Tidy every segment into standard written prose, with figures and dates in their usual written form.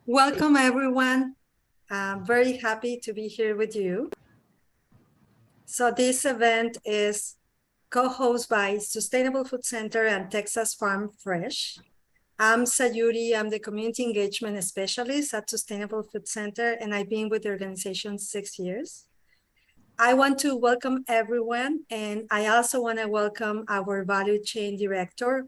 Welcome, everyone. I'm very happy to be here with you. So this event is co-hosted by Sustainable Food Center and Texas Farm Fresh. I'm Sayuri. I'm the Community Engagement Specialist at Sustainable Food Center, and I've been with the organization 6 years. I want to welcome everyone, and I also want to welcome our Value Chain Director,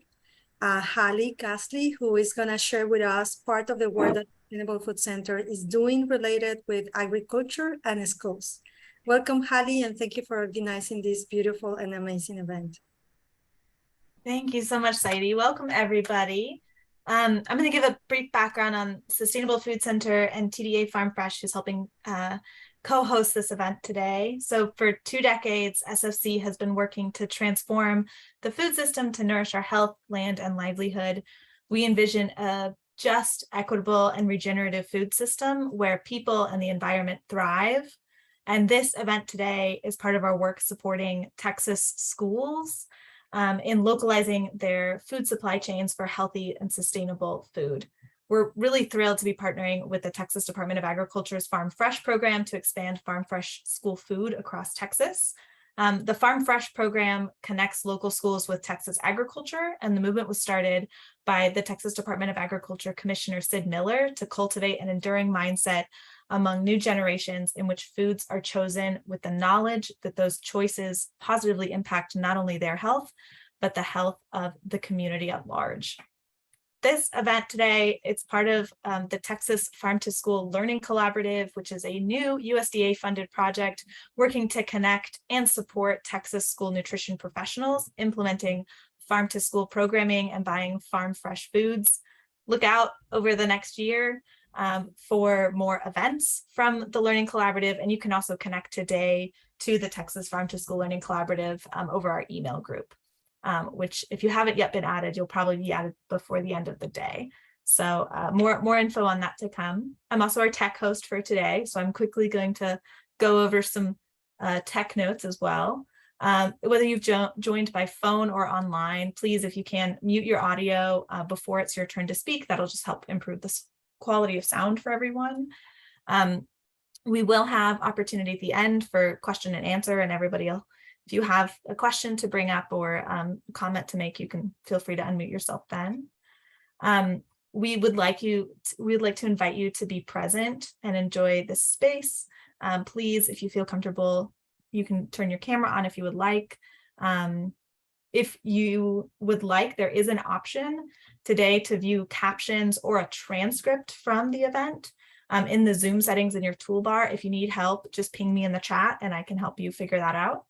Hallie Castley, who is going to share with us part of the work that Sustainable Food Center is doing related with agriculture and schools. Welcome, Hallie, and thank you for organizing this beautiful and amazing event. Thank you so much, Saidi. Welcome, everybody. I'm going to give a brief background on Sustainable Food Center and TDA Farm Fresh, who's helping co-host this event today. So for 2 decades, SFC has been working to transform the food system to nourish our health, land, and livelihood. We envision a just, equitable, and regenerative food system where people and the environment thrive. And this event today is part of our work supporting Texas schools in localizing their food supply chains for healthy and sustainable food. We're really thrilled to be partnering with the Texas Department of Agriculture's Farm Fresh program to expand Farm Fresh school food across Texas. The Farm Fresh program connects local schools with Texas agriculture, and the movement was started by the Texas Department of Agriculture Commissioner Sid Miller to cultivate an enduring mindset among new generations in which foods are chosen with the knowledge that those choices positively impact not only their health, but the health of the community at large. This event today, it's part of the Texas Farm to School Learning Collaborative, which is a new USDA funded project working to connect and support Texas school nutrition professionals implementing farm to school programming and buying farm fresh foods. Look out over the next year for more events from the Learning Collaborative, and you can also connect today to the Texas Farm to School Learning Collaborative over our email group, which if you haven't yet been added, you'll probably be added before the end of the day. So more info on that to come. I'm also our tech host for today, so I'm quickly going to go over some tech notes as well. Whether you've joined by phone or online, please, if you can, mute your audio before it's your turn to speak. That'll just help improve the quality of sound for everyone. We will have opportunity at the end for question and answer, and everybody else, if you have a question to bring up or comment to make, you can feel free to unmute yourself then. We'd like to invite you to be present and enjoy this space. Please, if you feel comfortable, you can turn your camera on if you would like. If you would like, there is an option today to view captions or a transcript from the event in the Zoom settings in your toolbar. If you need help, just ping me in the chat and I can help you figure that out.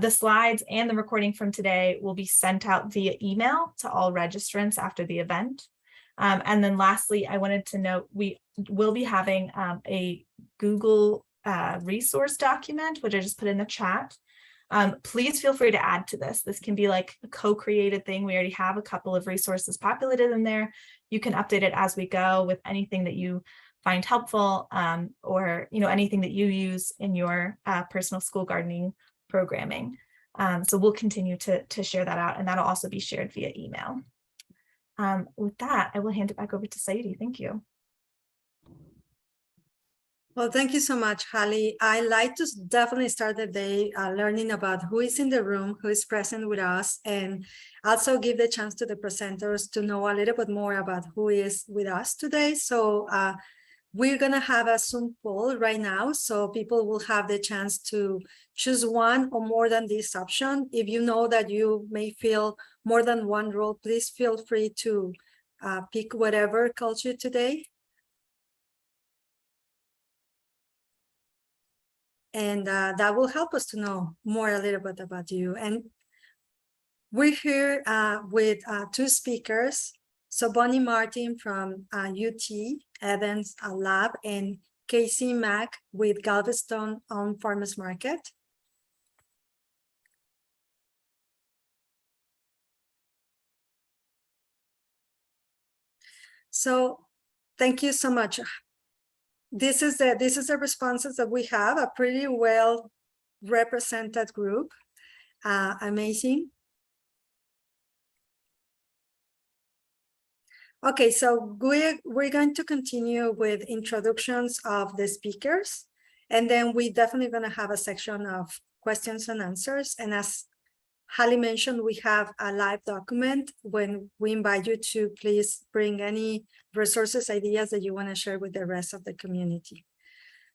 The slides and the recording from today will be sent out via email to all registrants after the event. And then lastly, I wanted to note we will be having a Google resource document, which I just put in the chat. Please feel free to add to this. This can be like a co-created thing. We already have a couple of resources populated in there. You can update it as we go with anything that you find helpful or anything that you use in your personal school gardening programming. So we'll continue to share that out, and that'll also be shared via email. With that, I will hand it back over to Saidi. Thank you. Well, thank you so much, Hallie. I like to definitely start the day learning about who is in the room, who is present with us, and also give the chance to the presenters to know a little bit more about who is with us today. So we're going to have a Zoom poll right now, so people will have the chance to choose one or more than this option. If you know that you may fill more than one role, please feel free to pick whatever calls you today. And that will help us to know more a little bit about you. And we're here with 2 speakers. So Bonnie Martin from UT Evans Lab and Casey Mack with Galveston on Farmers Market. So thank you so much. This is the responses that we have, a pretty well represented group. Amazing. Okay, so we're going to continue with introductions of the speakers, and then we definitely going to have a section of questions and answers. And as Hallie mentioned, we have a live document when we invite you to please bring any resources, ideas that you want to share with the rest of the community.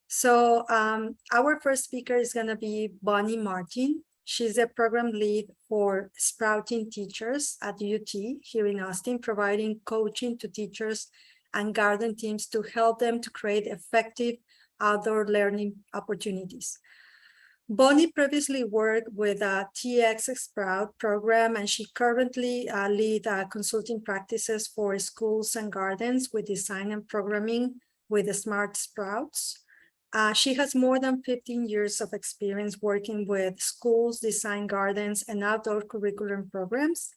So our first speaker is going to be Bonnie Martin. She's a program lead for Sprouting Teachers at UT here in Austin, providing coaching to teachers and garden teams to help them to create effective outdoor learning opportunities. Bonnie previously worked with a TX Sprout program, and she currently leads consulting practices for schools and gardens with design and programming with the Smart Sprouts. She has more than 15 years of experience working with schools, design gardens, and outdoor curriculum programs.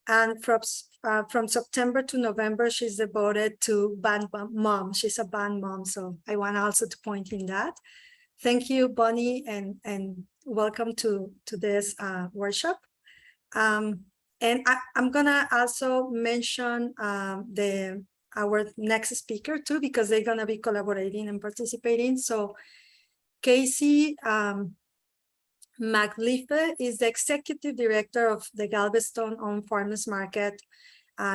And from September to November, she's devoted to band mom. She's a band mom, so I want also to point in that. Thank you, Bonnie, and welcome to this workshop. And I'm gonna also mention our next speaker too, because they're gonna be collaborating and participating. So Casey McLeafe is the executive director of the Galveston Farmers Market.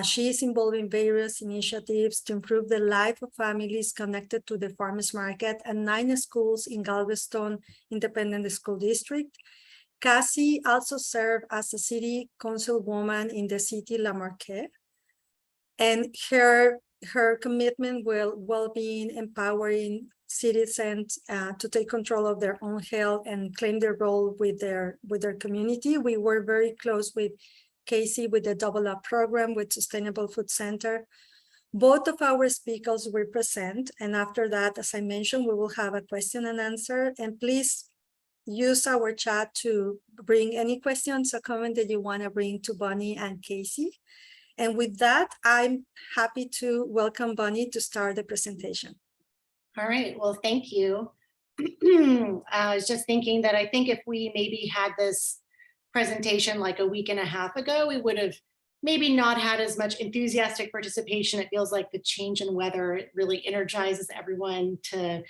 She is involved in various initiatives to improve the life of families connected to the farmers market and 9 schools in Galveston Independent School District. Cassie also served as a city councilwoman in the city La Marque, and her commitment will well-being, empowering citizens to take control of their own health and claim their role with their community. We were very close with Casey with the Double Up program with Sustainable Food Center. Both of our speakers will present, and after that, as I mentioned, we will have a question and answer. And please use our chat to bring any questions or comment that you want to bring to Bonnie and Casey. And with that, I'm happy to welcome Bonnie to start the presentation. All right, well, thank you. I was just thinking that I think if we maybe had this presentation like a week and a half ago, we would have maybe not had as much enthusiastic participation. It feels like the change in weather, it really energizes everyone to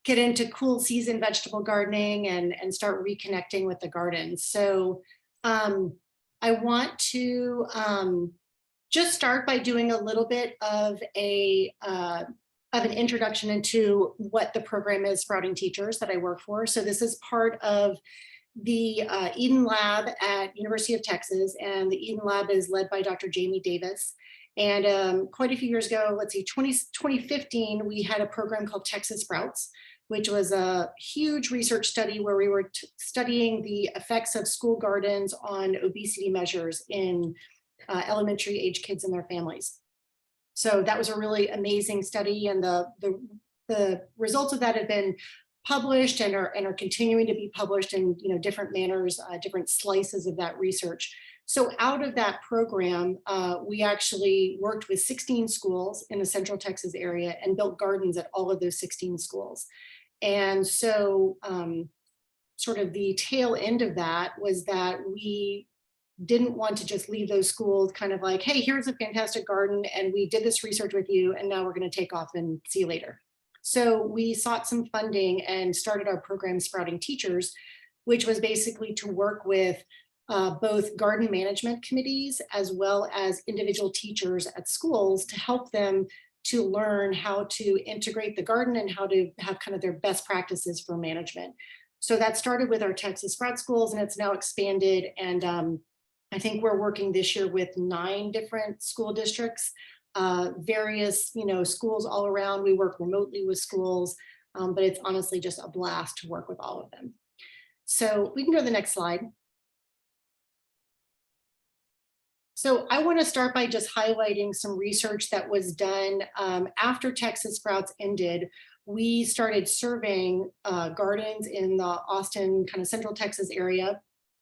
get into cool season vegetable gardening and start reconnecting with the garden. So I want to just start by doing a little bit of an introduction into what the program is, Sprouting Teachers, that I work for. So this is part of the Eden Lab at University of Texas, and the Eden Lab is led by Dr. Jamie Davis. And quite a few years ago, let's see, 2015, we had a program called Texas Sprouts, which was a huge research study where we were studying the effects of school gardens on obesity measures in elementary age kids and their families. So that was a really amazing study, and the results of that have been published and are continuing to be published in different manners, different slices of that research. So out of that program, we actually worked with 16 schools in the Central Texas area and built gardens at all of those 16 schools. And so sort of the tail end of that was that we didn't want to just leave those schools kind of like, hey, here's a fantastic garden, and we did this research with you, and now we're going to take off and see you later. So we sought some funding and started our program Sprouting Teachers, which was basically to work with both garden management committees as well as individual teachers at schools to help them to learn how to integrate the garden and how to have kind of their best practices for management. So that started with our Texas Sprout schools, and it's now expanded. And I think we're working this year with 9 different school districts, various schools all around. We work remotely with schools, but it's honestly just a blast to work with all of them. So we can go to the next slide. So I want to start by just highlighting some research that was done after Texas Sprouts ended. We started surveying gardens in the Austin kind of Central Texas area,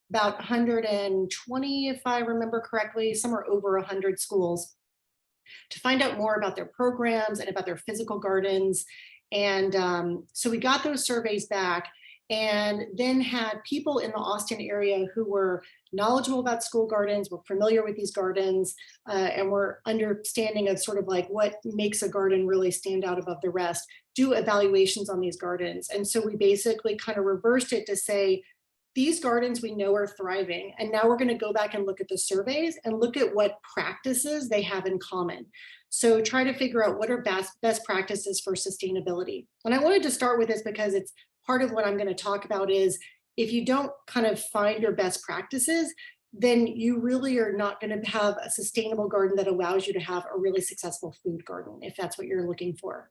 about 120, if I remember correctly, somewhere over 100 schools, to find out more about their programs and about their physical gardens. And so we got those surveys back, and then had people in the Austin area who were knowledgeable about school gardens, were familiar with these gardens, and were understanding of sort of like what makes a garden really stand out above the rest, do evaluations on these gardens. And so we basically kind of reversed it to say, these gardens we know are thriving, and now we're going to go back and look at the surveys and look at what practices they have in common. So try to figure out what are best practices for sustainability. And I wanted to start with this because it's part of what I'm going to talk about is if you don't kind of find your best practices, then you really are not going to have a sustainable garden that allows you to have a really successful food garden, if that's what you're looking for.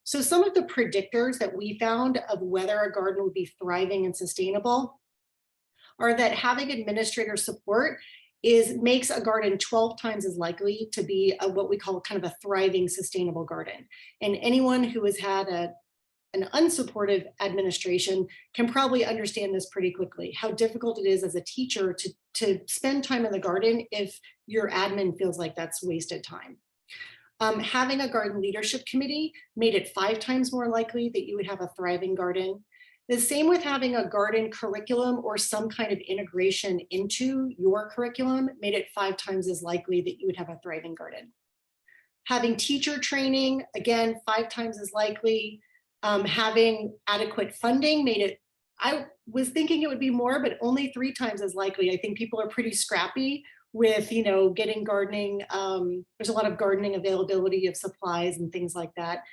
So some of the predictors that we found of whether a garden would be thriving and sustainable are that having administrator support makes a garden 12 times as likely to be what we call kind of a thriving, sustainable garden. And anyone who has had an unsupportive administration can probably understand this pretty quickly, how difficult it is as a teacher to spend time in the garden if your admin feels like that's wasted time. Having a garden leadership committee made it 5 times more likely that you would have a thriving garden. The same with having a garden curriculum or some kind of integration into your curriculum made it 5 times as likely that you would have a thriving garden. Having teacher training, again, 5 times as likely. Having adequate funding made it, I was thinking it would be more, but only 3 times as likely. I think people are pretty scrappy with, getting gardening. There's a lot of gardening availability of supplies and things like that.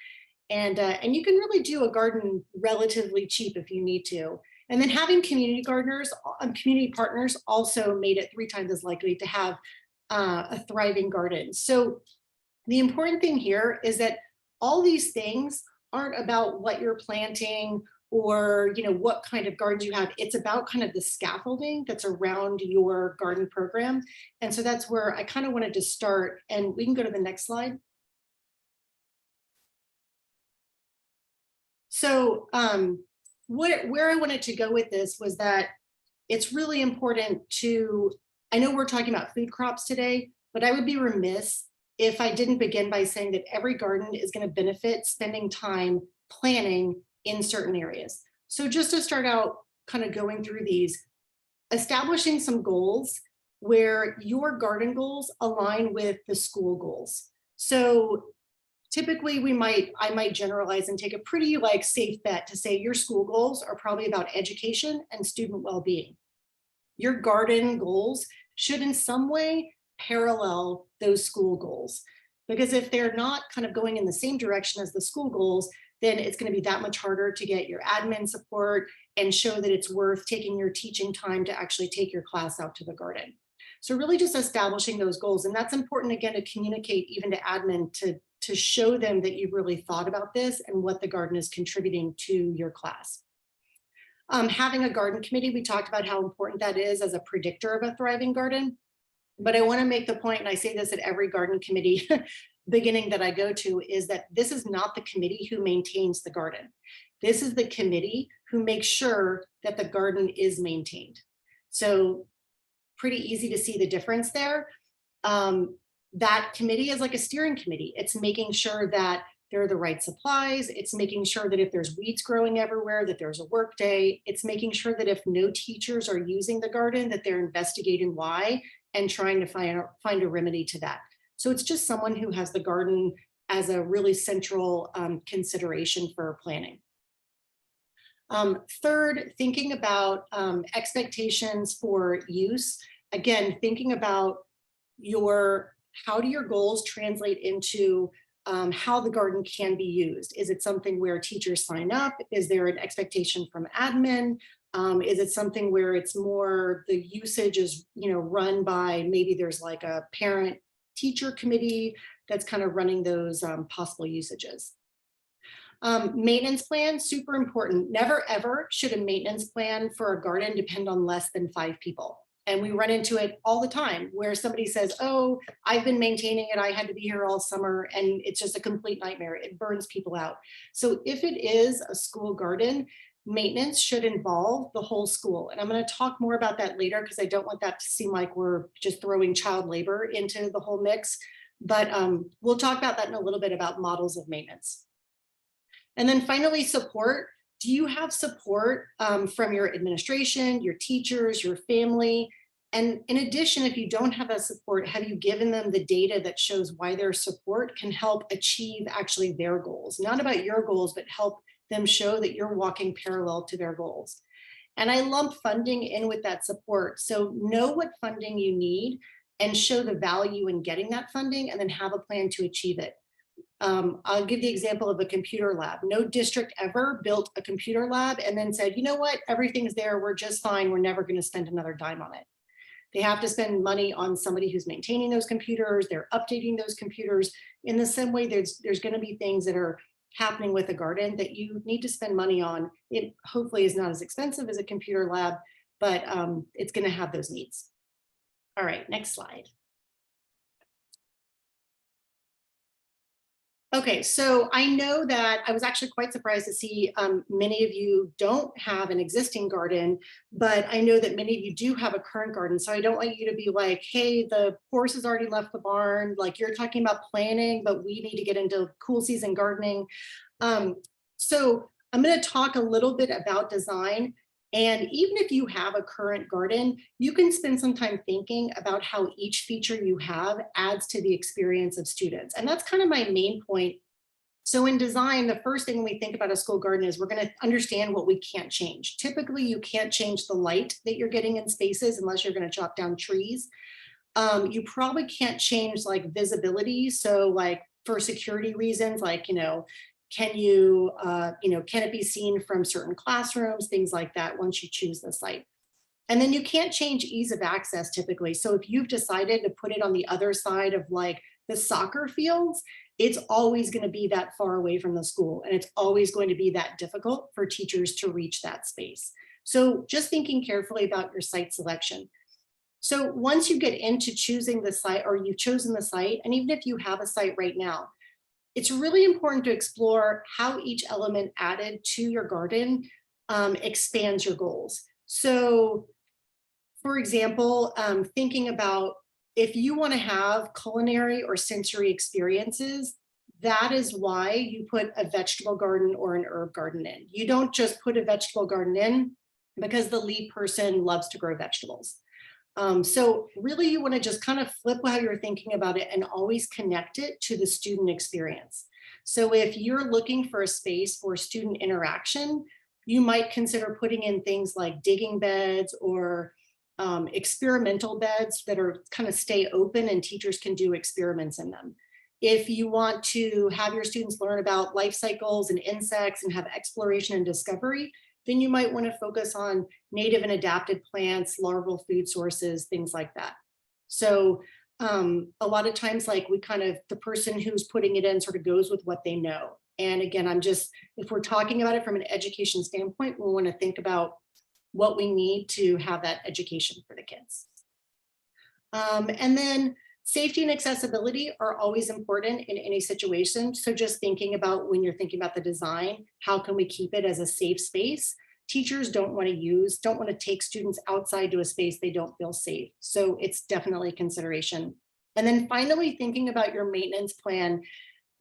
And you can really do a garden relatively cheap if you need to. And then having community gardeners, community partners also made it 3 times as likely to have a thriving garden. So the important thing here is that all these things aren't about what you're planting or what kind of gardens you have. It's about kind of the scaffolding that's around your garden program. And so that's where I kind of wanted to start. And we can go to the next slide. So where I wanted to go with this was that it's really important to, I know we're talking about food crops today, but I would be remiss if I didn't begin by saying that every garden is going to benefit spending time planning in certain areas. So just to start out kind of going through these, establishing some goals where your garden goals align with the school goals. So typically I might generalize and take a pretty safe bet to say your school goals are probably about education and student well-being. Your garden goals should in some way parallel those school goals, because if they're not kind of going in the same direction as the school goals, then it's going to be that much harder to get your admin support and show that it's worth taking your teaching time to actually take your class out to the garden. So really just establishing those goals. And that's important, again, to communicate even to admin to show them that you've really thought about this and what the garden is contributing to your class. Having a garden committee, we talked about how important that is as a predictor of a thriving garden. But I want to make the point, and I say this at every garden committee beginning that I go to, is that this is not the committee who maintains the garden. This is the committee who makes sure that the garden is maintained. So pretty easy to see the difference there. That committee is like a steering committee. It's making sure that there are the right supplies. It's making sure that if there's weeds growing everywhere, that there's a work day. It's making sure that if no teachers are using the garden, that they're investigating why and trying to find a remedy to that. So it's just someone who has the garden as a really central consideration for planning. Third, thinking about expectations for use. Again, thinking about how do your goals translate into how the garden can be used? Is it something where teachers sign up? Is there an expectation from admin? Is it something where it's more the usage is run by, maybe there's like a parent teacher committee that's kind of running those possible usages. Maintenance plan, super important. Never ever should a maintenance plan for a garden depend on less than 5 people. And we run into it all the time where somebody says, oh, I've been maintaining it. I had to be here all summer and it's just a complete nightmare. It burns people out. So if it is a school garden, maintenance should involve the whole school. And I'm going to talk more about that later because I don't want that to seem like we're just throwing child labor into the whole mix. But we'll talk about that in a little bit about models of maintenance. And then finally, support. do you have support from your administration, your teachers, your family? And in addition, if you don't have that support, have you given them the data that shows why their support can help achieve actually their goals? Not about your goals, but help them show that you're walking parallel to their goals. And I lump funding in with that support. So know what funding you need and show the value in getting that funding, and then have a plan to achieve it. I'll give the example of a computer lab. No district ever built a computer lab and then said, you know what, everything's there, we're just fine, we're never going to spend another dime on it. They have to spend money on somebody who's maintaining those computers, they're updating those computers. In the same way, there's going to be things that are happening with a garden that you need to spend money on. It hopefully is not as expensive as a computer lab, but it's going to have those needs. All right, next slide. Okay, so I know that I was actually quite surprised to see many of you don't have an existing garden, but I know that many of you do have a current garden. So I don't want you to be like, hey, the horse has already left the barn. Like, you're talking about planning, but we need to get into cool season gardening. So I'm going to talk a little bit about design. And even if you have a current garden, you can spend some time thinking about how each feature you have adds to the experience of students. And that's kind of my main point. So in design, the first thing we think about a school garden is we're going to understand what we can't change. Typically, you can't change the light that you're getting in spaces unless you're going to chop down trees. You probably can't change like visibility. So like for security reasons, like, can it be seen from certain classrooms, things like that once you choose the site. And then you can't change ease of access typically. So if you've decided to put it on the other side of like the soccer fields, it's always going to be that far away from the school. And it's always going to be that difficult for teachers to reach that space. So just thinking carefully about your site selection. So once you get into choosing the site, or you've chosen the site, and even if you have a site right now, it's really important to explore how each element added to your garden expands your goals. So for example, thinking about if you want to have culinary or sensory experiences, that is why you put a vegetable garden or an herb garden in. You don't just put a vegetable garden in because the lead person loves to grow vegetables. So really you want to just kind of flip how you're thinking about it and always connect it to the student experience. So if you're looking for a space for student interaction, you might consider putting in things like digging beds or experimental beds that are kind of stay open and teachers can do experiments in them. If you want to have your students learn about life cycles and insects and have exploration and discovery, then you might want to focus on native and adapted plants, larval food sources, things like that. So a lot of times, like the person who's putting it in sort of goes with what they know. And again, if we're talking about it from an education standpoint, we want to think about what we need to have that education for the kids. And then safety and accessibility are always important in any situation. So just thinking about when you're thinking about the design, how can we keep it as a safe space? Teachers don't want to take students outside to a space they don't feel safe. So it's definitely a consideration. And then finally, thinking about your maintenance plan,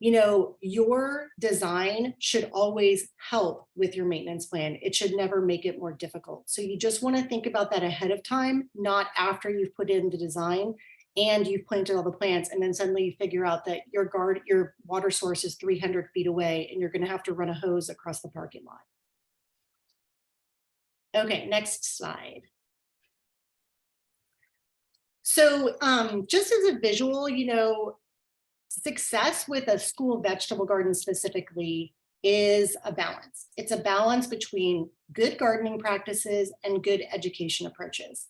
your design should always help with your maintenance plan. It should never make it more difficult. So you just want to think about that ahead of time, not after you've put in the design and you've planted all the plants, and then suddenly you figure out that your water source is 300 feet away and you're going to have to run a hose across the parking lot. Okay, next slide. So just as a visual, success with a school vegetable garden specifically is a balance. It's a balance between good gardening practices and good education approaches.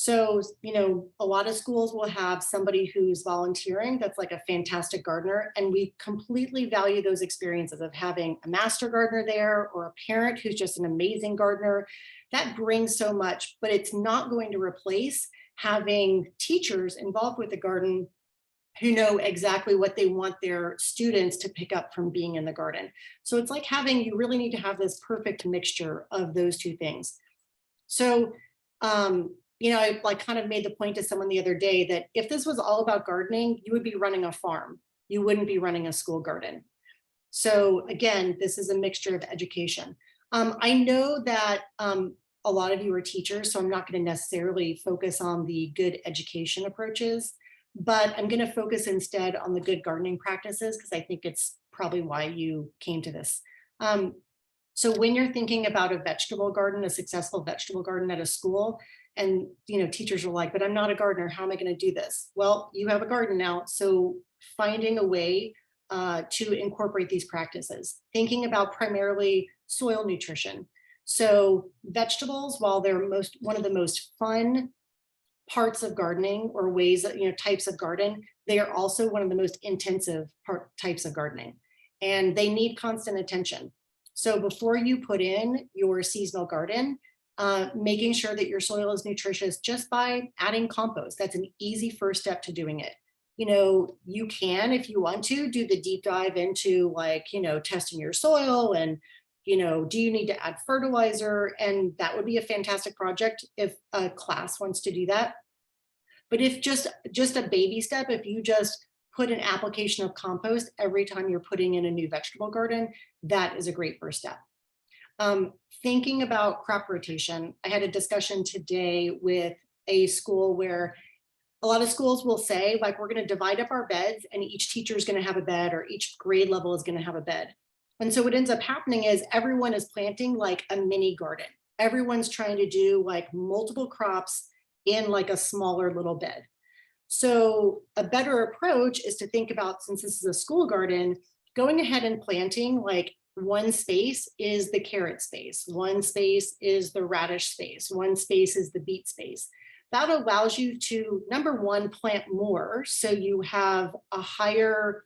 So, a lot of schools will have somebody who's volunteering that's like a fantastic gardener, and we completely value those experiences of having a master gardener there or a parent who's just an amazing gardener. That brings so much, but it's not going to replace having teachers involved with the garden who know exactly what they want their students to pick up from being in the garden. So it's like you really need to have this perfect mixture of those two things. So, I kind of made the point to someone the other day that if this was all about gardening, you would be running a farm. You wouldn't be running a school garden. So again, this is a mixture of education. I know that a lot of you are teachers, so I'm not going to necessarily focus on the good education approaches, but I'm going to focus instead on the good gardening practices because I think it's probably why you came to this. So when you're thinking about a vegetable garden, a successful vegetable garden at a school, and teachers are like, but I'm not a gardener, how am I going to do this? Well, you have a garden now, so finding a way to incorporate these practices, thinking about primarily soil nutrition. So vegetables, while they're one of the most fun parts of gardening or ways that, types of garden, they are also one of the most intensive types of gardening, and they need constant attention. So before you put in your seasonal garden, making sure that your soil is nutritious just by adding compost. That's an easy first step to doing it. You can, if you want to, do the deep dive into testing your soil and, do you need to add fertilizer? And that would be a fantastic project if a class wants to do that. But if just a baby step, if you just put an application of compost every time you're putting in a new vegetable garden, that is a great first step. Thinking about crop rotation, I had a discussion today with a school where a lot of schools will say, like, we're going to divide up our beds and each teacher is going to have a bed, or each grade level is going to have a bed. And so what ends up happening is everyone is planting like a mini garden. Everyone's trying to do like multiple crops in like a smaller little bed. So a better approach is to think about, since this is a school garden, going ahead and planting like one space is the carrot space, one space is the radish space, one space is the beet space. That allows you to, number one, plant more, so you have a higher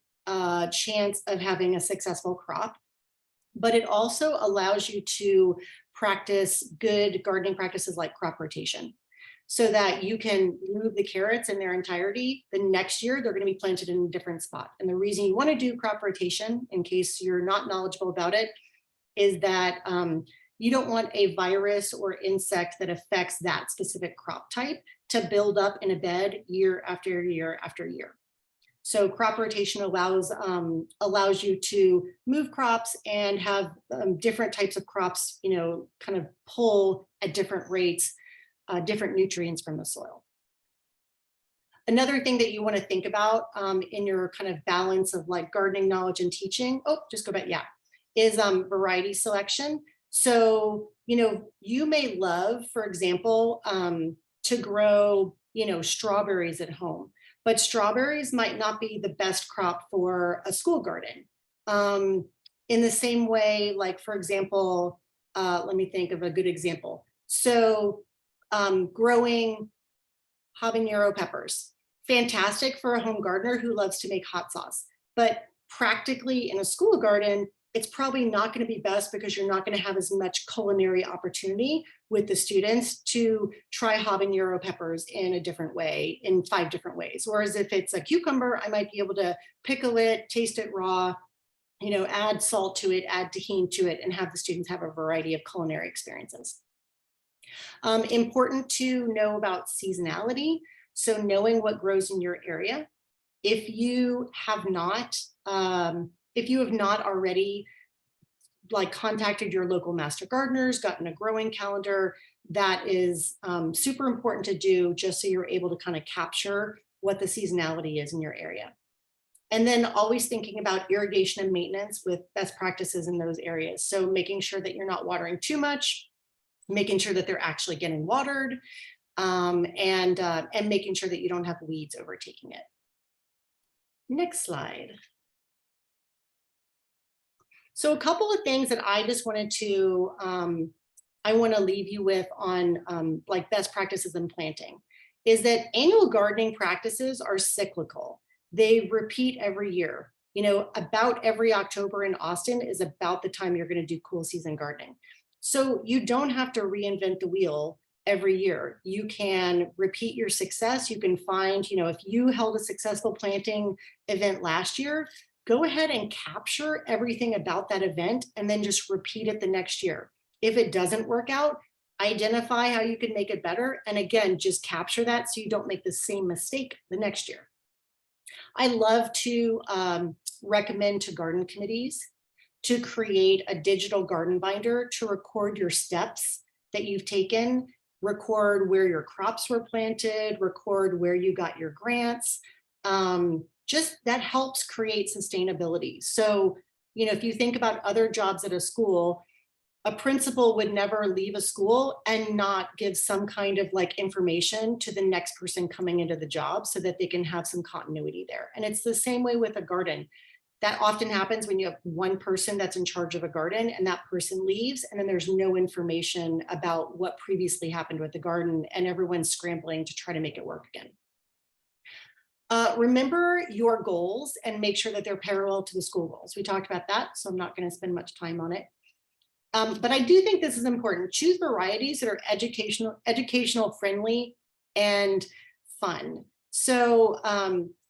chance of having a successful crop. But it also allows you to practice good gardening practices like crop rotation, so that you can move the carrots in their entirety. The next year, they're going to be planted in a different spot. And the reason you want to do crop rotation, in case you're not knowledgeable about it, is that you don't want a virus or insect that affects that specific crop type to build up in a bed year after year after year. So crop rotation allows you to move crops and have different types of crops, kind of pull at different rates, different nutrients from the soil. Another thing that you want to think about in your kind of balance of like gardening knowledge and teaching, is variety selection. So, you may love, for example, to grow, strawberries at home, but strawberries might not be the best crop for a school garden. In the same way, like, for example, let me think of a good example. So growing habanero peppers, fantastic for a home gardener who loves to make hot sauce, but practically in a school garden, it's probably not going to be best because you're not going to have as much culinary opportunity with the students to try habanero peppers in a different way, in 5 different ways. Whereas if it's a cucumber, I might be able to pickle it, taste it raw, add salt to it, add tahini to it, and have the students have a variety of culinary experiences. Important to know about seasonality. So knowing what grows in your area. If you have not already contacted your local master gardeners, gotten a growing calendar, that is super important to do, just so you're able to kind of capture what the seasonality is in your area. And then always thinking about irrigation and maintenance with best practices in those areas. So making sure that you're not watering too much, making sure that they're actually getting watered, and making sure that you don't have weeds overtaking it. Next slide. So a couple of things that I just wanted to, I want to leave you with on like best practices in planting, is that annual gardening practices are cyclical. They repeat every year. About every October in Austin is about the time you're going to do cool season gardening. So you don't have to reinvent the wheel every year. You can repeat your success. You can find, if you held a successful planting event last year, go ahead and capture everything about that event and then just repeat it the next year. If it doesn't work out, identify how you can make it better. And again, just capture that so you don't make the same mistake the next year. I love to recommend to garden committees to create a digital garden binder to record your steps that you've taken, record where your crops were planted, record where you got your grants. Just that helps create sustainability. So, you know, if you think about other jobs at a school, a principal would never leave a school and not give some kind of like information to the next person coming into the job so that they can have some continuity there. And it's the same way with a garden. That often happens when you have one person that's in charge of a garden and that person leaves, and then there's no information about what previously happened with the garden, and everyone's scrambling to try to make it work again. Remember your goals and make sure that they're parallel to the school goals. We talked about that, so I'm not going to spend much time on it. But I do think this is important. Choose varieties that are educational friendly and fun. So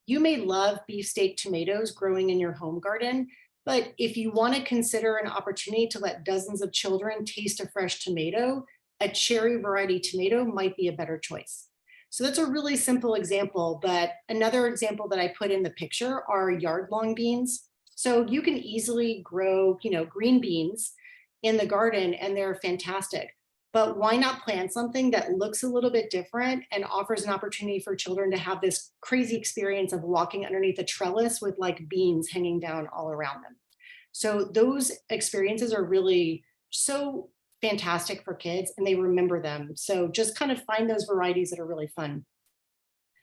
you may love beefsteak tomatoes growing in your home garden, but if you want to consider an opportunity to let dozens of children taste a fresh tomato, a cherry variety tomato might be a better choice. So that's a really simple example, but another example that I put in the picture are yard-long beans. So you can easily grow, you know, green beans in the garden and they're fantastic. But why not plant something that looks a little bit different and offers an opportunity for children to have this crazy experience of walking underneath a trellis with like beans hanging down all around them. So those experiences are really so fantastic for kids and they remember them. So just kind of find those varieties that are really fun.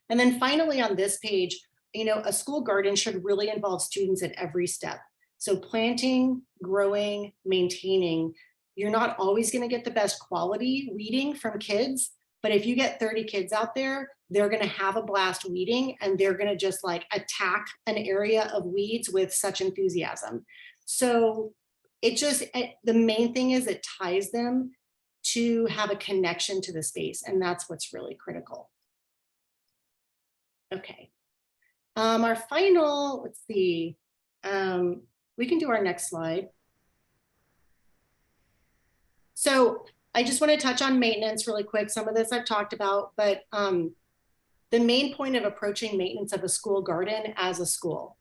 And then finally on this page, you know, a school garden should really involve students at every step. So planting, growing, maintaining. You're not always going to get the best quality weeding from kids, but if you get 30 kids out there, they're going to have a blast weeding and they're going to just like attack an area of weeds with such enthusiasm. So the main thing is it ties them to have a connection to the space, and that's what's really critical. Okay. Our final, let's see, we can do our next slide. So I just want to touch on maintenance really quick. Some of this I've talked about, but the main point of approaching maintenance of a school garden as a school.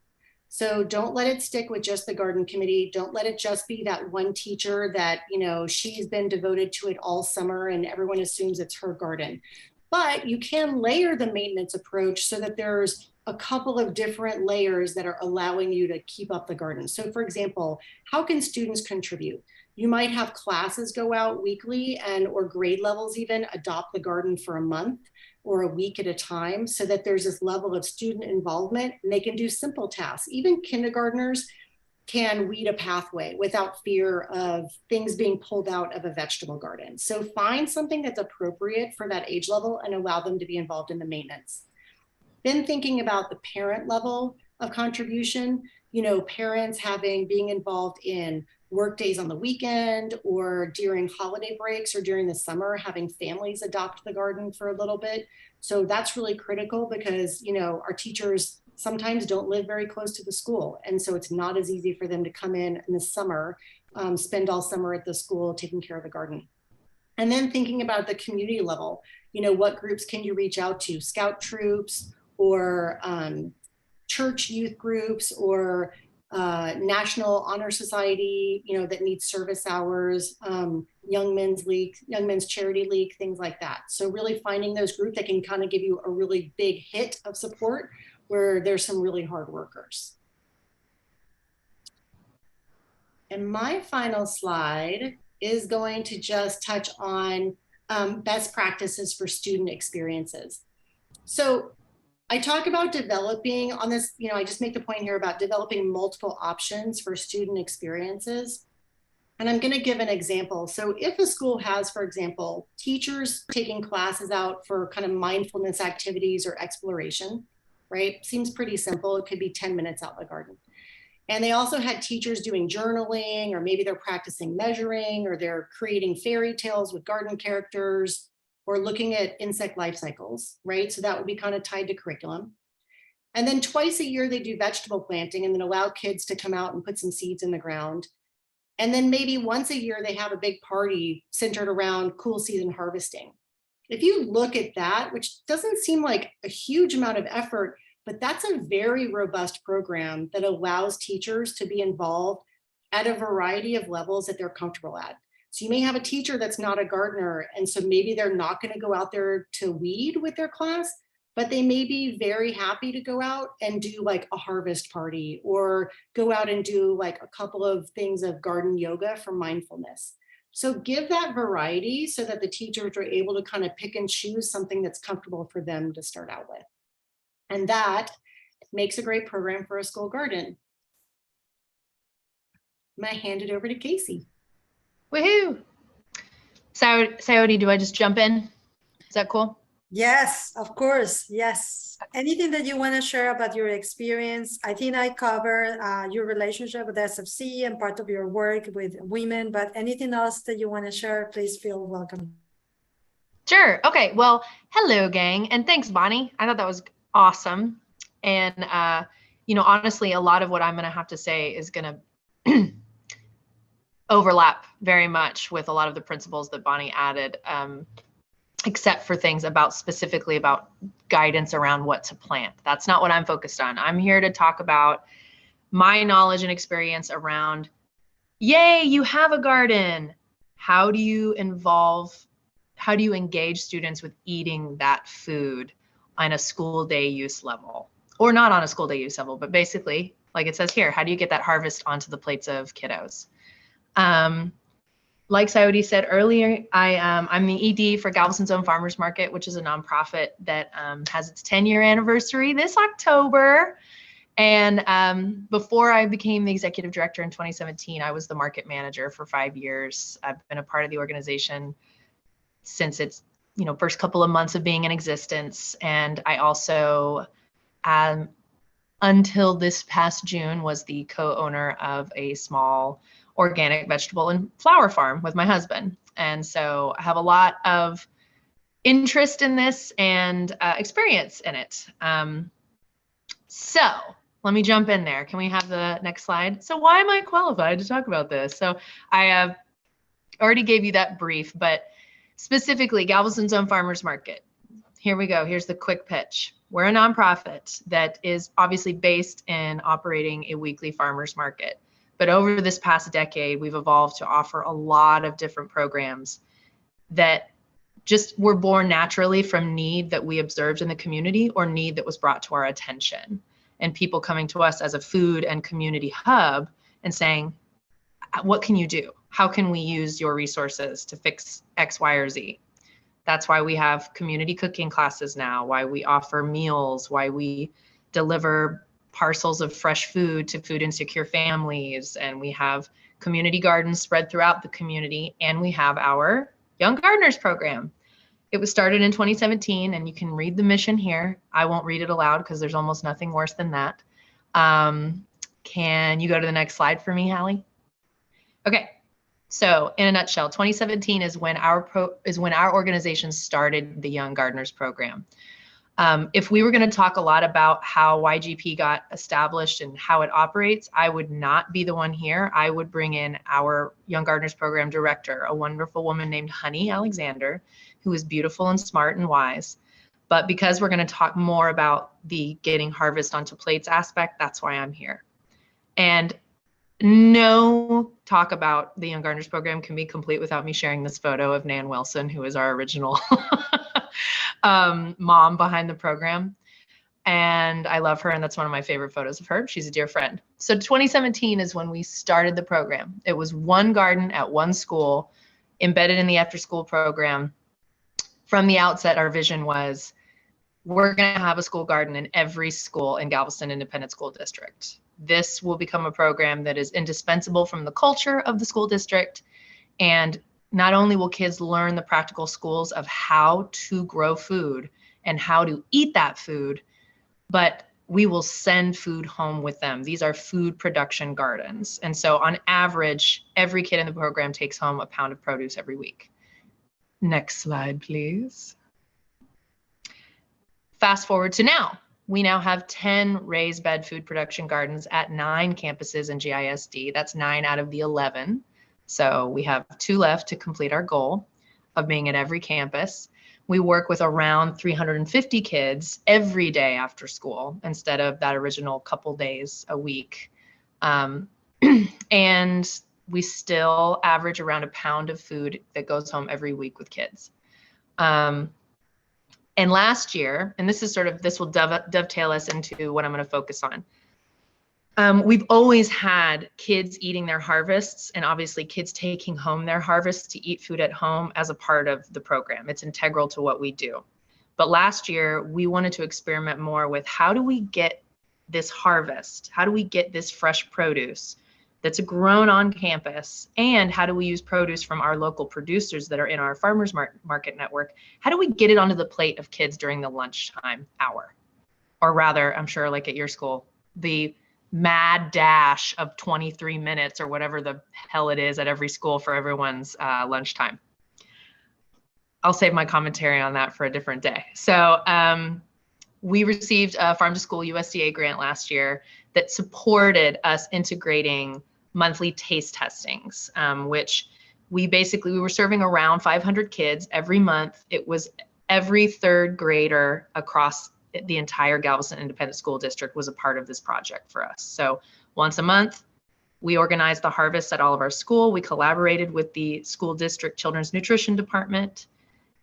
So don't let it stick with just the garden committee. Don't let it just be that one teacher that, you know, she's been devoted to it all summer and everyone assumes it's her garden. But you can layer the maintenance approach so that there's a couple of different layers that are allowing you to keep up the garden. So for example, how can students contribute? You might have classes go out weekly or grade levels even adopt the garden for a month or a week at a time so that there's this level of student involvement and they can do simple tasks. Even kindergartners can weed a pathway without fear of things being pulled out of a vegetable garden. So find something that's appropriate for that age level and allow them to be involved in the maintenance. Then thinking about the parent level of contribution, you know, parents being involved in work days on the weekend or during holiday breaks or during the summer, having families adopt the garden for a little bit. So that's really critical because, you know, our teachers sometimes don't live very close to the school. And so it's not as easy for them to come in the summer, spend all summer at the school taking care of the garden. And then thinking about the community level, you know, what groups can you reach out to? Scout troops or church youth groups or National Honor Society, you know, that needs service hours, Young Men's League, Young Men's Charity League, things like that. So really finding those groups that can kind of give you a really big hit of support where there's some really hard workers. And my final slide is going to just touch on best practices for student experiences. So I talk about developing on this, you know, I just make the point here about developing multiple options for student experiences. And I'm going to give an example. So if a school has, for example, teachers taking classes out for kind of mindfulness activities or exploration, right? Seems pretty simple. It could be 10 minutes out in the garden. And they also had teachers doing journaling, or maybe they're practicing measuring, or they're creating fairy tales with garden characters, or looking at insect life cycles, right? So that would be kind of tied to curriculum. And then twice a year, they do vegetable planting and then allow kids to come out and put some seeds in the ground. And then maybe once a year, they have a big party centered around cool season harvesting. If you look at that, which doesn't seem like a huge amount of effort, but that's a very robust program that allows teachers to be involved at a variety of levels that they're comfortable at. So you may have a teacher that's not a gardener, and so maybe they're not going to go out there to weed with their class, but they may be very happy to go out and do like a harvest party, or go out and do like a couple of things of garden yoga for mindfulness. So give that variety so that the teachers are able to kind of pick and choose something that's comfortable for them to start out with. And that makes a great program for a school garden. I'm going to hand it over to Casey. Woohoo! Sayori, do I just jump in? Is that cool? Yes, of course. Yes. Anything that you want to share about your experience? I think I covered your relationship with SFC and part of your work with women, but anything else that you want to share, please feel welcome. Sure. Okay. Well, hello, gang. And thanks, Bonnie. I thought that was awesome. And, honestly, a lot of what I'm going to have to say is going to overlap very much with a lot of the principles that Bonnie added, except for things specifically about guidance around what to plant. That's not what I'm focused on. I'm here to talk about my knowledge and experience around, yay, you have a garden. How do you engage students with eating that food on a school day use level, or not on a school day use level, but basically, like it says here, how do you get that harvest onto the plates of kiddos? Like Sayori said earlier, I'm the ED for Galveston's Own Farmers Market, which is a nonprofit that has its 10-year anniversary this October. And before I became the executive director in 2017, I was the market manager for 5 years. I've been a part of the organization since its first couple of months of being in existence. And I also, until this past June, was the co-owner of a small organic vegetable and flower farm with my husband. And so I have a lot of interest in this and experience in it. So let me jump in there. Can we have the next slide? So why am I qualified to talk about this? So I already gave you that brief, but specifically Galveston's Own Farmers Market. Here we go. Here's the quick pitch. We're a nonprofit that is obviously based in operating a weekly farmers market. But over this past decade, we've evolved to offer a lot of different programs that just were born naturally from need that we observed in the community or need that was brought to our attention. And people coming to us as a food and community hub and saying, what can you do? How can we use your resources to fix X, Y, or Z? That's why we have community cooking classes now, why we offer meals, why we deliver parcels of fresh food to food insecure families, and we have community gardens spread throughout the community, and we have our Young Gardeners program. It was started in 2017, and you can read the mission here. I won't read it aloud because there's almost nothing worse than that. Can you go to the next slide for me, Hallie? Okay, so in a nutshell, 2017 is when our organization started the Young Gardeners program. If we were going to talk a lot about how YGP got established and how it operates, I would not be the one here. I would bring in our Young Gardeners program director, a wonderful woman named Honey Alexander, who is beautiful and smart and wise. But because we're going to talk more about the getting harvest onto plates aspect, that's why I'm here. And no talk about the Young Gardeners program can be complete without me sharing this photo of Nan Wilson, who is our original mom behind the program. And I love her, and that's one of my favorite photos of her. She's a dear friend. So 2017 is when we started the program. It was one garden at one school, embedded in the after-school program. From the outset, our vision was, we're going to have a school garden in every school in Galveston Independent School District. This will become a program that is indispensable from the culture of the school district. And not only will kids learn the practical skills of how to grow food and how to eat that food, but we will send food home with them. These are food production gardens. And so on average, every kid in the program takes home a pound of produce every week. Next slide, please. Fast forward to now. We now have 10 raised bed food production gardens at 9 campuses in GISD. That's 9 out of the 11. So we have 2 left to complete our goal of being at every campus. We work with around 350 kids every day after school instead of that original couple days a week. And we still average around a pound of food that goes home every week with kids. And last year, and this will dovetail us into what I'm going to focus on. We've always had kids eating their harvests, and obviously kids taking home their harvests to eat food at home as a part of the program. It's integral to what we do. But last year, we wanted to experiment more with how do we get this harvest? How do we get this fresh produce that's grown on campus? And how do we use produce from our local producers that are in our farmers market network? How do we get it onto the plate of kids during the lunchtime hour? Or rather, I'm sure like at your school, the mad dash of 23 minutes or whatever the hell it is at every school for everyone's lunchtime. I'll save my commentary on that for a different day. So we received a Farm to School USDA grant last year that supported us integrating monthly taste testings, which we were serving around 500 kids every month. It was every third grader across the entire Galveston Independent School District was a part of this project for us. So once a month, we organized the harvest at all of our school. We collaborated with the school district children's nutrition department,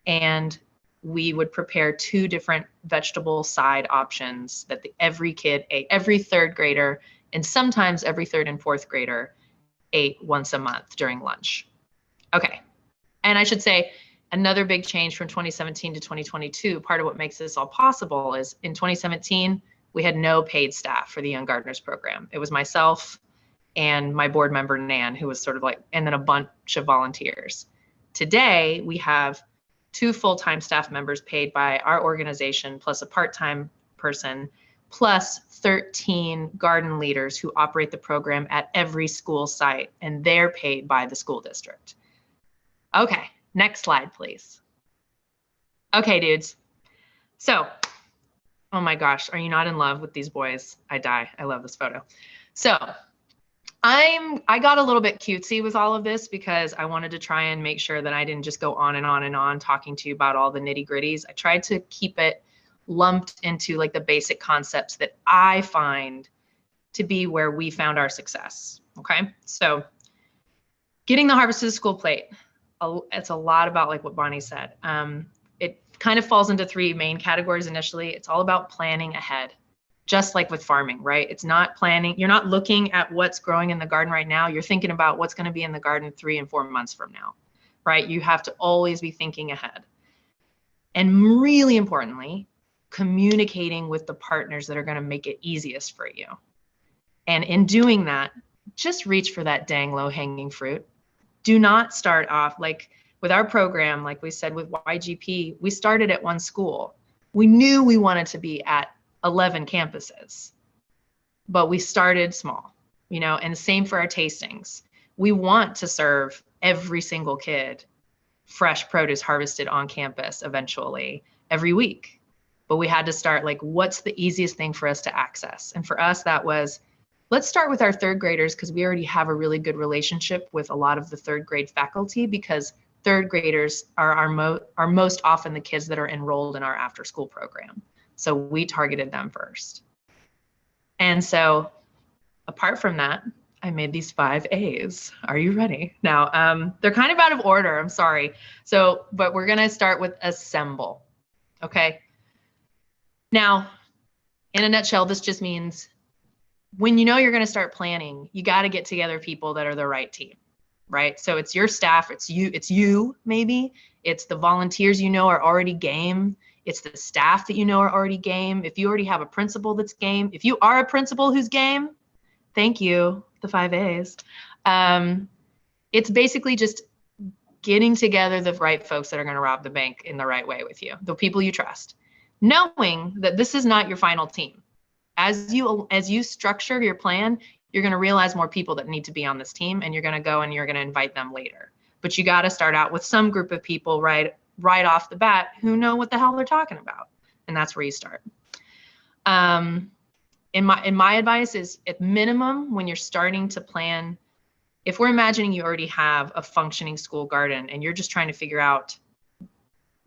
and we would prepare 2 different vegetable side options that every kid ate, every third grader, and sometimes every third and fourth grader ate once a month during lunch. Okay, and I should say, another big change from 2017 to 2022, part of what makes this all possible is in 2017, we had no paid staff for the Young Gardeners program. It was myself and my board member, Nan, who was sort of like, and then a bunch of volunteers. Today, we have 2 full-time staff members paid by our organization, plus a part-time person, plus 13 garden leaders who operate the program at every school site, and they're paid by the school district. Okay. Next slide, please. Okay, dudes. So, oh my gosh, are you not in love with these boys? I die. I love this photo. So, I got a little bit cutesy with all of this because I wanted to try and make sure that I didn't just go on and on and on talking to you about all the nitty-gritties. I tried to keep it lumped into like the basic concepts that I find to be where we found our success. Okay, so getting the harvest to the school plate. It's a lot about like what Bonnie said. It kind of falls into 3 main categories initially. It's all about planning ahead, just like with farming, right? It's not planning. You're not looking at what's growing in the garden right now. You're thinking about what's going to be in the garden 3 and 4 months from now, right? You have to always be thinking ahead. And really importantly, communicating with the partners that are going to make it easiest for you. And in doing that, just reach for that dang low-hanging fruit. Do not start off like with our program, like we said with YGP, we started at 1 school. We knew we wanted to be at 11 campuses, but we started small, you know, and same for our tastings. We want to serve every single kid fresh produce harvested on campus eventually every week. But we had to start like, what's the easiest thing for us to access? And for us, that was, let's start with our 3rd graders because we already have a really good relationship with a lot of the 3rd grade faculty because 3rd graders are most often the kids that are enrolled in our after school program. So we targeted them first. And so apart from that, I made these 5 A's. Are you ready? Now, they're kind of out of order, I'm sorry. So, but we're gonna start with assemble, okay? Now, in a nutshell, this just means when you know you're gonna start planning, you gotta get together people that are the right team, right? So it's your staff, it's you maybe, it's the volunteers you know are already game, it's the staff that you know are already game. If you already have a principal that's game, if you are a principal who's game, thank you, the 5 A's. It's basically just getting together the right folks that are gonna rob the bank in the right way with you, the people you trust, knowing that this is not your final team. As you structure your plan, you're going to realize more people that need to be on this team, and you're going to go and you're going to invite them later. But you got to start out with some group of people right off the bat who know what the hell they're talking about, and that's where you start. In my advice is, at minimum, when you're starting to plan, if we're imagining you already have a functioning school garden and you're just trying to figure out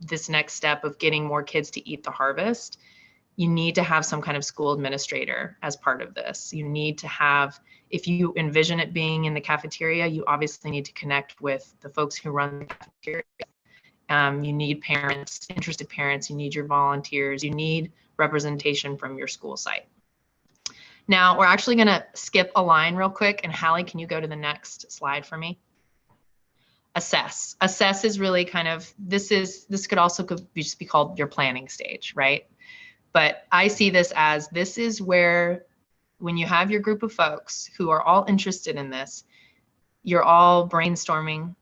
this next step of getting more kids to eat the harvest, you need to have some kind of school administrator as part of this. You need to have If you envision it being in the cafeteria, you obviously need to connect with the folks who run the cafeteria. You need parents, interested parents, you need your volunteers, you need representation from your school site. Now, we're actually going to skip a line real quick, and Hallie, can you go to the next slide for me? Assess. Assess is really kind of, this could also just be called your planning stage, right? But I see this is where, when you have your group of folks who are all interested in this, you're all brainstorming,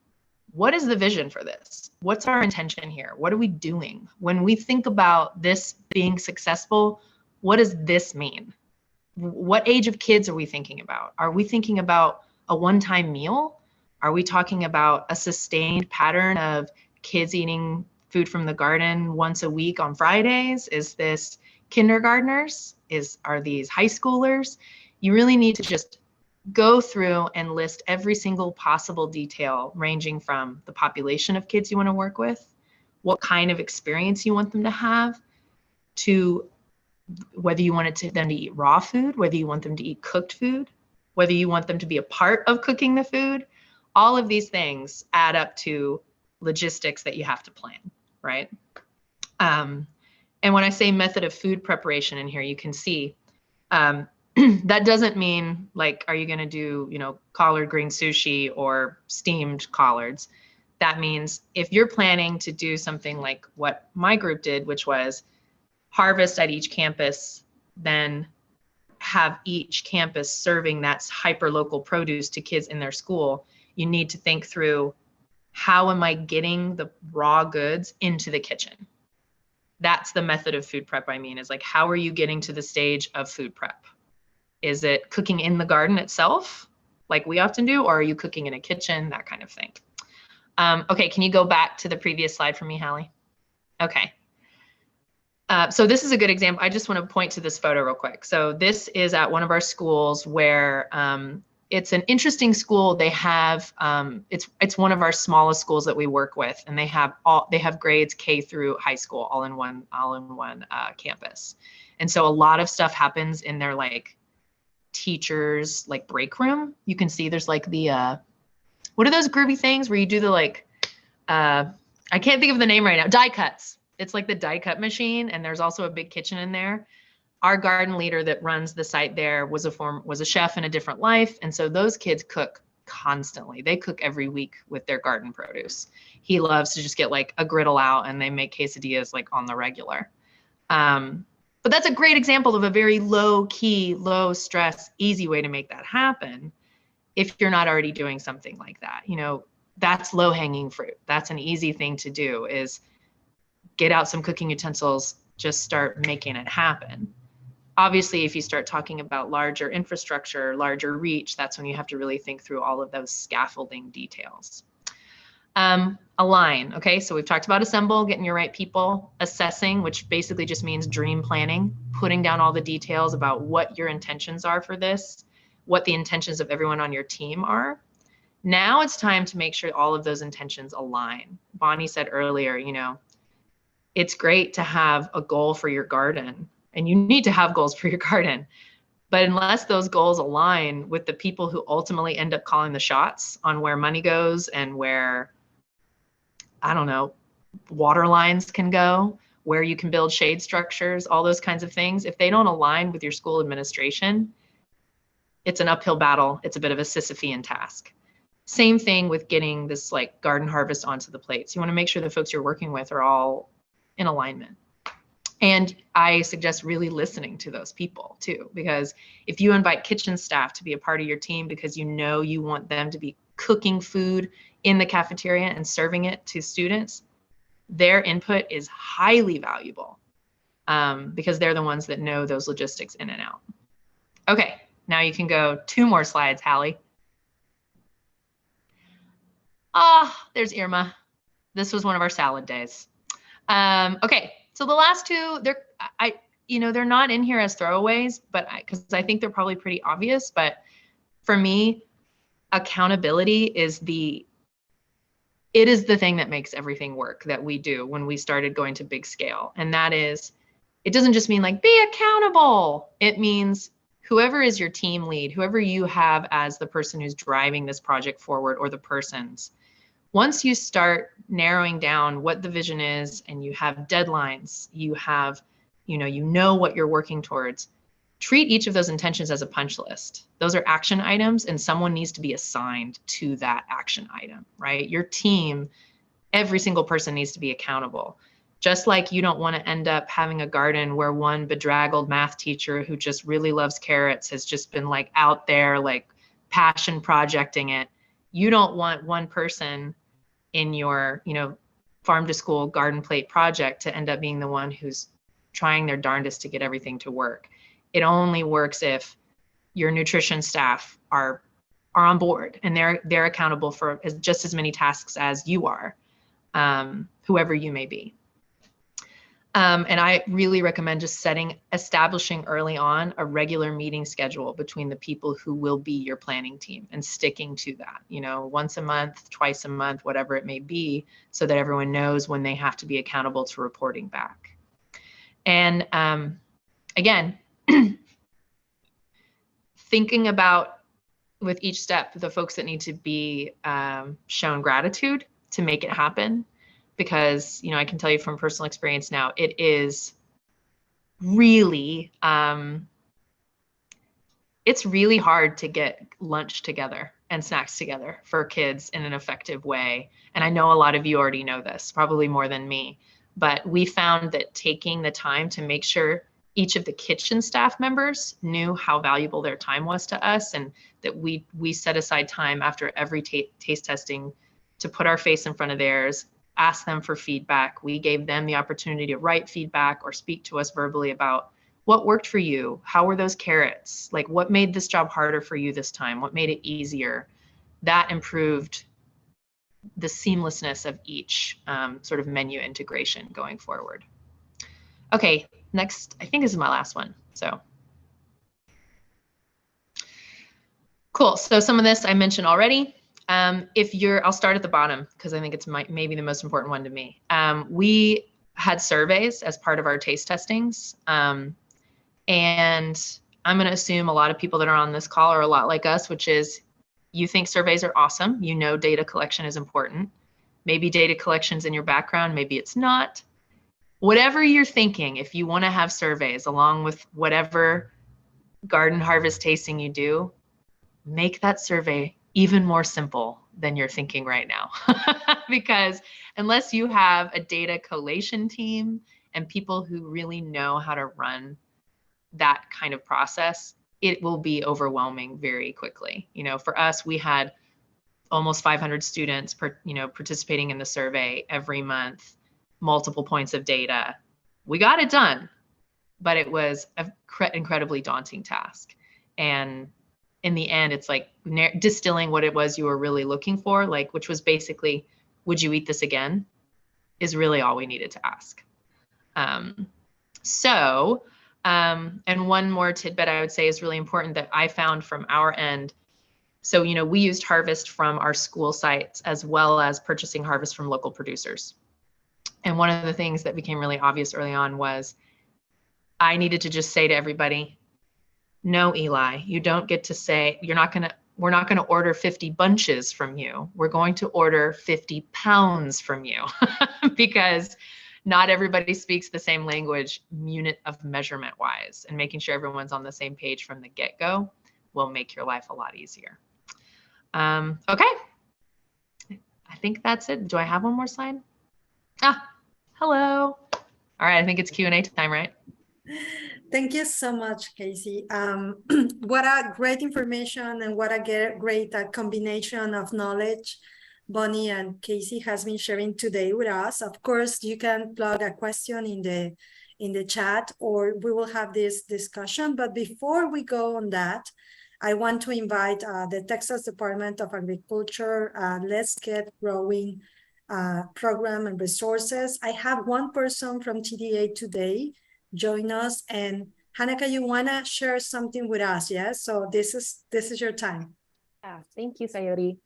what is the vision for this? What's our intention here? What are we doing? When we think about this being successful, what does this mean? What age of kids are we thinking about? Are we thinking about a one-time meal? Are we talking about a sustained pattern of kids eating food from the garden once a week on Fridays? Is this kindergartners? Are these high schoolers? You really need to just go through and list every single possible detail, ranging from the population of kids you want to work with, what kind of experience you want them to have, to whether you want them to eat raw food, whether you want them to eat cooked food, whether you want them to be a part of cooking the food. All of these things add up to logistics that you have to plan, right? And when I say method of food preparation in here, you can see that doesn't mean like, are you going to do, collard green sushi or steamed collards? That means if you're planning to do something like what my group did, which was harvest at each campus, then have each campus serving that hyper-local produce to kids in their school, you need to think through, how am I getting the raw goods into the kitchen? That's the method of food prep I mean, is like, how are you getting to the stage of food prep? Is it cooking in the garden itself, like we often do, or are you cooking in a kitchen, that kind of thing? Okay, can you go back to the previous slide for me, Hallie? Okay. So this is a good example. I just want to point to this photo real quick. So this is at one of our schools where it's an interesting school. They have it's one of our smallest schools that we work with, and they have grades K through high school all in one campus. And so a lot of stuff happens in their like teachers like break room. You can see there's like the what are those groovy things where you do the like I can't think of the name right now, die cuts. It's like the die cut machine, and there's also a big kitchen in there. Our garden leader that runs the site there was a chef in a different life, and so those kids cook constantly. They cook every week with their garden produce. He loves to just get like a griddle out, and they make quesadillas like on the regular. But that's a great example of a very low key, low stress, easy way to make that happen. If you're not already doing something like that, that's low hanging fruit. That's an easy thing to do, is get out some cooking utensils, just start making it happen. Obviously, if you start talking about larger infrastructure, larger reach, that's when you have to really think through all of those scaffolding details. Align, okay? So we've talked about assemble, getting your right people, assessing, which basically just means dream planning, putting down all the details about what your intentions are for this, what the intentions of everyone on your team are. Now it's time to make sure all of those intentions align. Bonnie said earlier, it's great to have a goal for your garden, and you need to have goals for your garden. But unless those goals align with the people who ultimately end up calling the shots on where money goes and where, I don't know, water lines can go, where you can build shade structures, all those kinds of things, if they don't align with your school administration, it's an uphill battle. It's a bit of a Sisyphean task. Same thing with getting this like garden harvest onto the plates. You want to make sure the folks you're working with are all in alignment. And I suggest really listening to those people too, because if you invite kitchen staff to be a part of your team because you want them to be cooking food in the cafeteria and serving it to students, their input is highly valuable because they're the ones that know those logistics in and out. Okay, now you can go 2 more slides, Hallie. There's Irma. This was one of our salad days. Okay, so the last 2, they're not in here as throwaways, but because I think they're probably pretty obvious. But for me, accountability is the thing that makes everything work that we do when we started going to big scale. And that is, it doesn't just mean like be accountable. It means whoever is your team lead, whoever you have as the person who's driving this project forward, or the persons, once you start narrowing down what the vision is and you have deadlines, you have, you know what you're working towards, treat each of those intentions as a punch list. Those are action items, and someone needs to be assigned to that action item, right? Your team, every single person needs to be accountable. Just like you don't want to end up having a garden where one bedraggled math teacher who just really loves carrots has just been like out there, like passion projecting it. You don't want one person in your, farm to school garden plate project to end up being the one who's trying their darndest to get everything to work. It only works if your nutrition staff are on board and they're accountable for just as many tasks as you are, whoever you may be. And I really recommend just establishing early on a regular meeting schedule between the people who will be your planning team and sticking to that, once a month, twice a month, whatever it may be, so that everyone knows when they have to be accountable to reporting back. And again, thinking about with each step, the folks that need to be shown gratitude to make it happen. Because, I can tell you from personal experience now, it is really, it's really hard to get lunch together and snacks together for kids in an effective way. And I know a lot of you already know this, probably more than me, but we found that taking the time to make sure each of the kitchen staff members knew how valuable their time was to us, and that we set aside time after every taste testing to put our face in front of theirs, ask them for feedback. We gave them the opportunity to write feedback or speak to us verbally about what worked for you. How were those carrots? Like, what made this job harder for you this time? What made it easier? That improved the seamlessness of each sort of menu integration going forward. Okay, next, I think this is my last one. So cool. So some of this I mentioned already. I'll start at the bottom because I think it's maybe the most important one to me. We had surveys as part of our taste testings. And I'm going to assume a lot of people that are on this call are a lot like us, which is you think surveys are awesome. Data collection is important. Maybe data collection's in your background. Maybe it's not. Whatever you're thinking, if you want to have surveys along with whatever garden harvest tasting you do, make that survey even more simple than you're thinking right now. Because unless you have a data collation team and people who really know how to run that kind of process, it will be overwhelming very quickly. For us, we had almost 500 students participating in the survey every month, multiple points of data. We got it done, but it was an incredibly daunting task. And in the end, it's like distilling what it was you were really looking for, which was basically, would you eat this again? Is really all we needed to ask. And one more tidbit I would say is really important that I found from our end. So, we used harvest from our school sites as well as purchasing harvest from local producers. And one of the things that became really obvious early on was I needed to just say to everybody, no, Eli, you don't get to say, we're not going to order 50 bunches from you. We're going to order 50 pounds from you because not everybody speaks the same language unit of measurement wise, and making sure everyone's on the same page from the get-go will make your life a lot easier. Okay. I think that's it. Do I have one more slide? Hello. All right. I think it's Q&A time, right? Thank you so much, Casey. What a great information and what a great combination of knowledge Bonnie and Casey has been sharing today with us. Of course, you can plug a question in the chat, or we will have this discussion. But before we go on that, I want to invite the Texas Department of Agriculture Let's Get Growing program and resources. I have one person from TDA today join us, and Hanika, you want to share something with us? Yes, so this is your time. Thank you, Sayuri.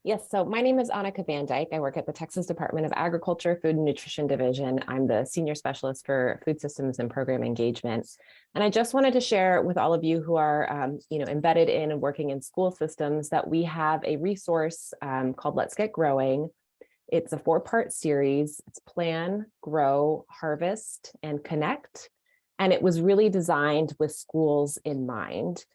Yes, so my name is Annika Van Dyke. I work at the Texas Department of Agriculture, Food and Nutrition Division. I'm the Senior Specialist for Food Systems and Program Engagement. And I just wanted to share with all of you who are embedded in and working in school systems that we have a resource called Let's Get Growing. It's a 4-part series. It's Plan, Grow, Harvest, and Connect. And it was really designed with schools in mind.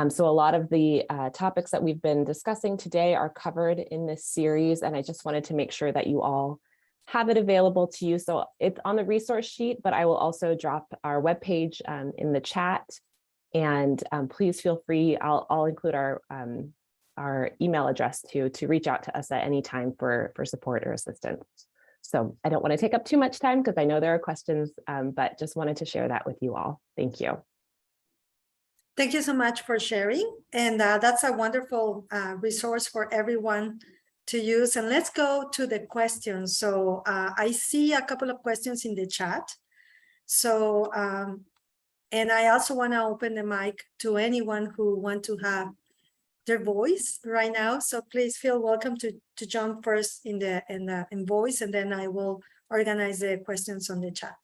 So a lot of the topics that we've been discussing today are covered in this series, and I just wanted to make sure that you all have it available to you. So it's on the resource sheet, but I will also drop our webpage in the chat, and please feel free. I'll include our email address to reach out to us at any time for support or assistance. So I don't want to take up too much time because I know there are questions, but just wanted to share that with you all. Thank you. Thank you so much for sharing. And that's a wonderful resource for everyone to use. And let's go to the questions. So I see a couple of questions in the chat. So, and I also want to open the mic to anyone who want to have their voice right now. So please feel welcome to jump first in voice, and then I will organize the questions on the chat.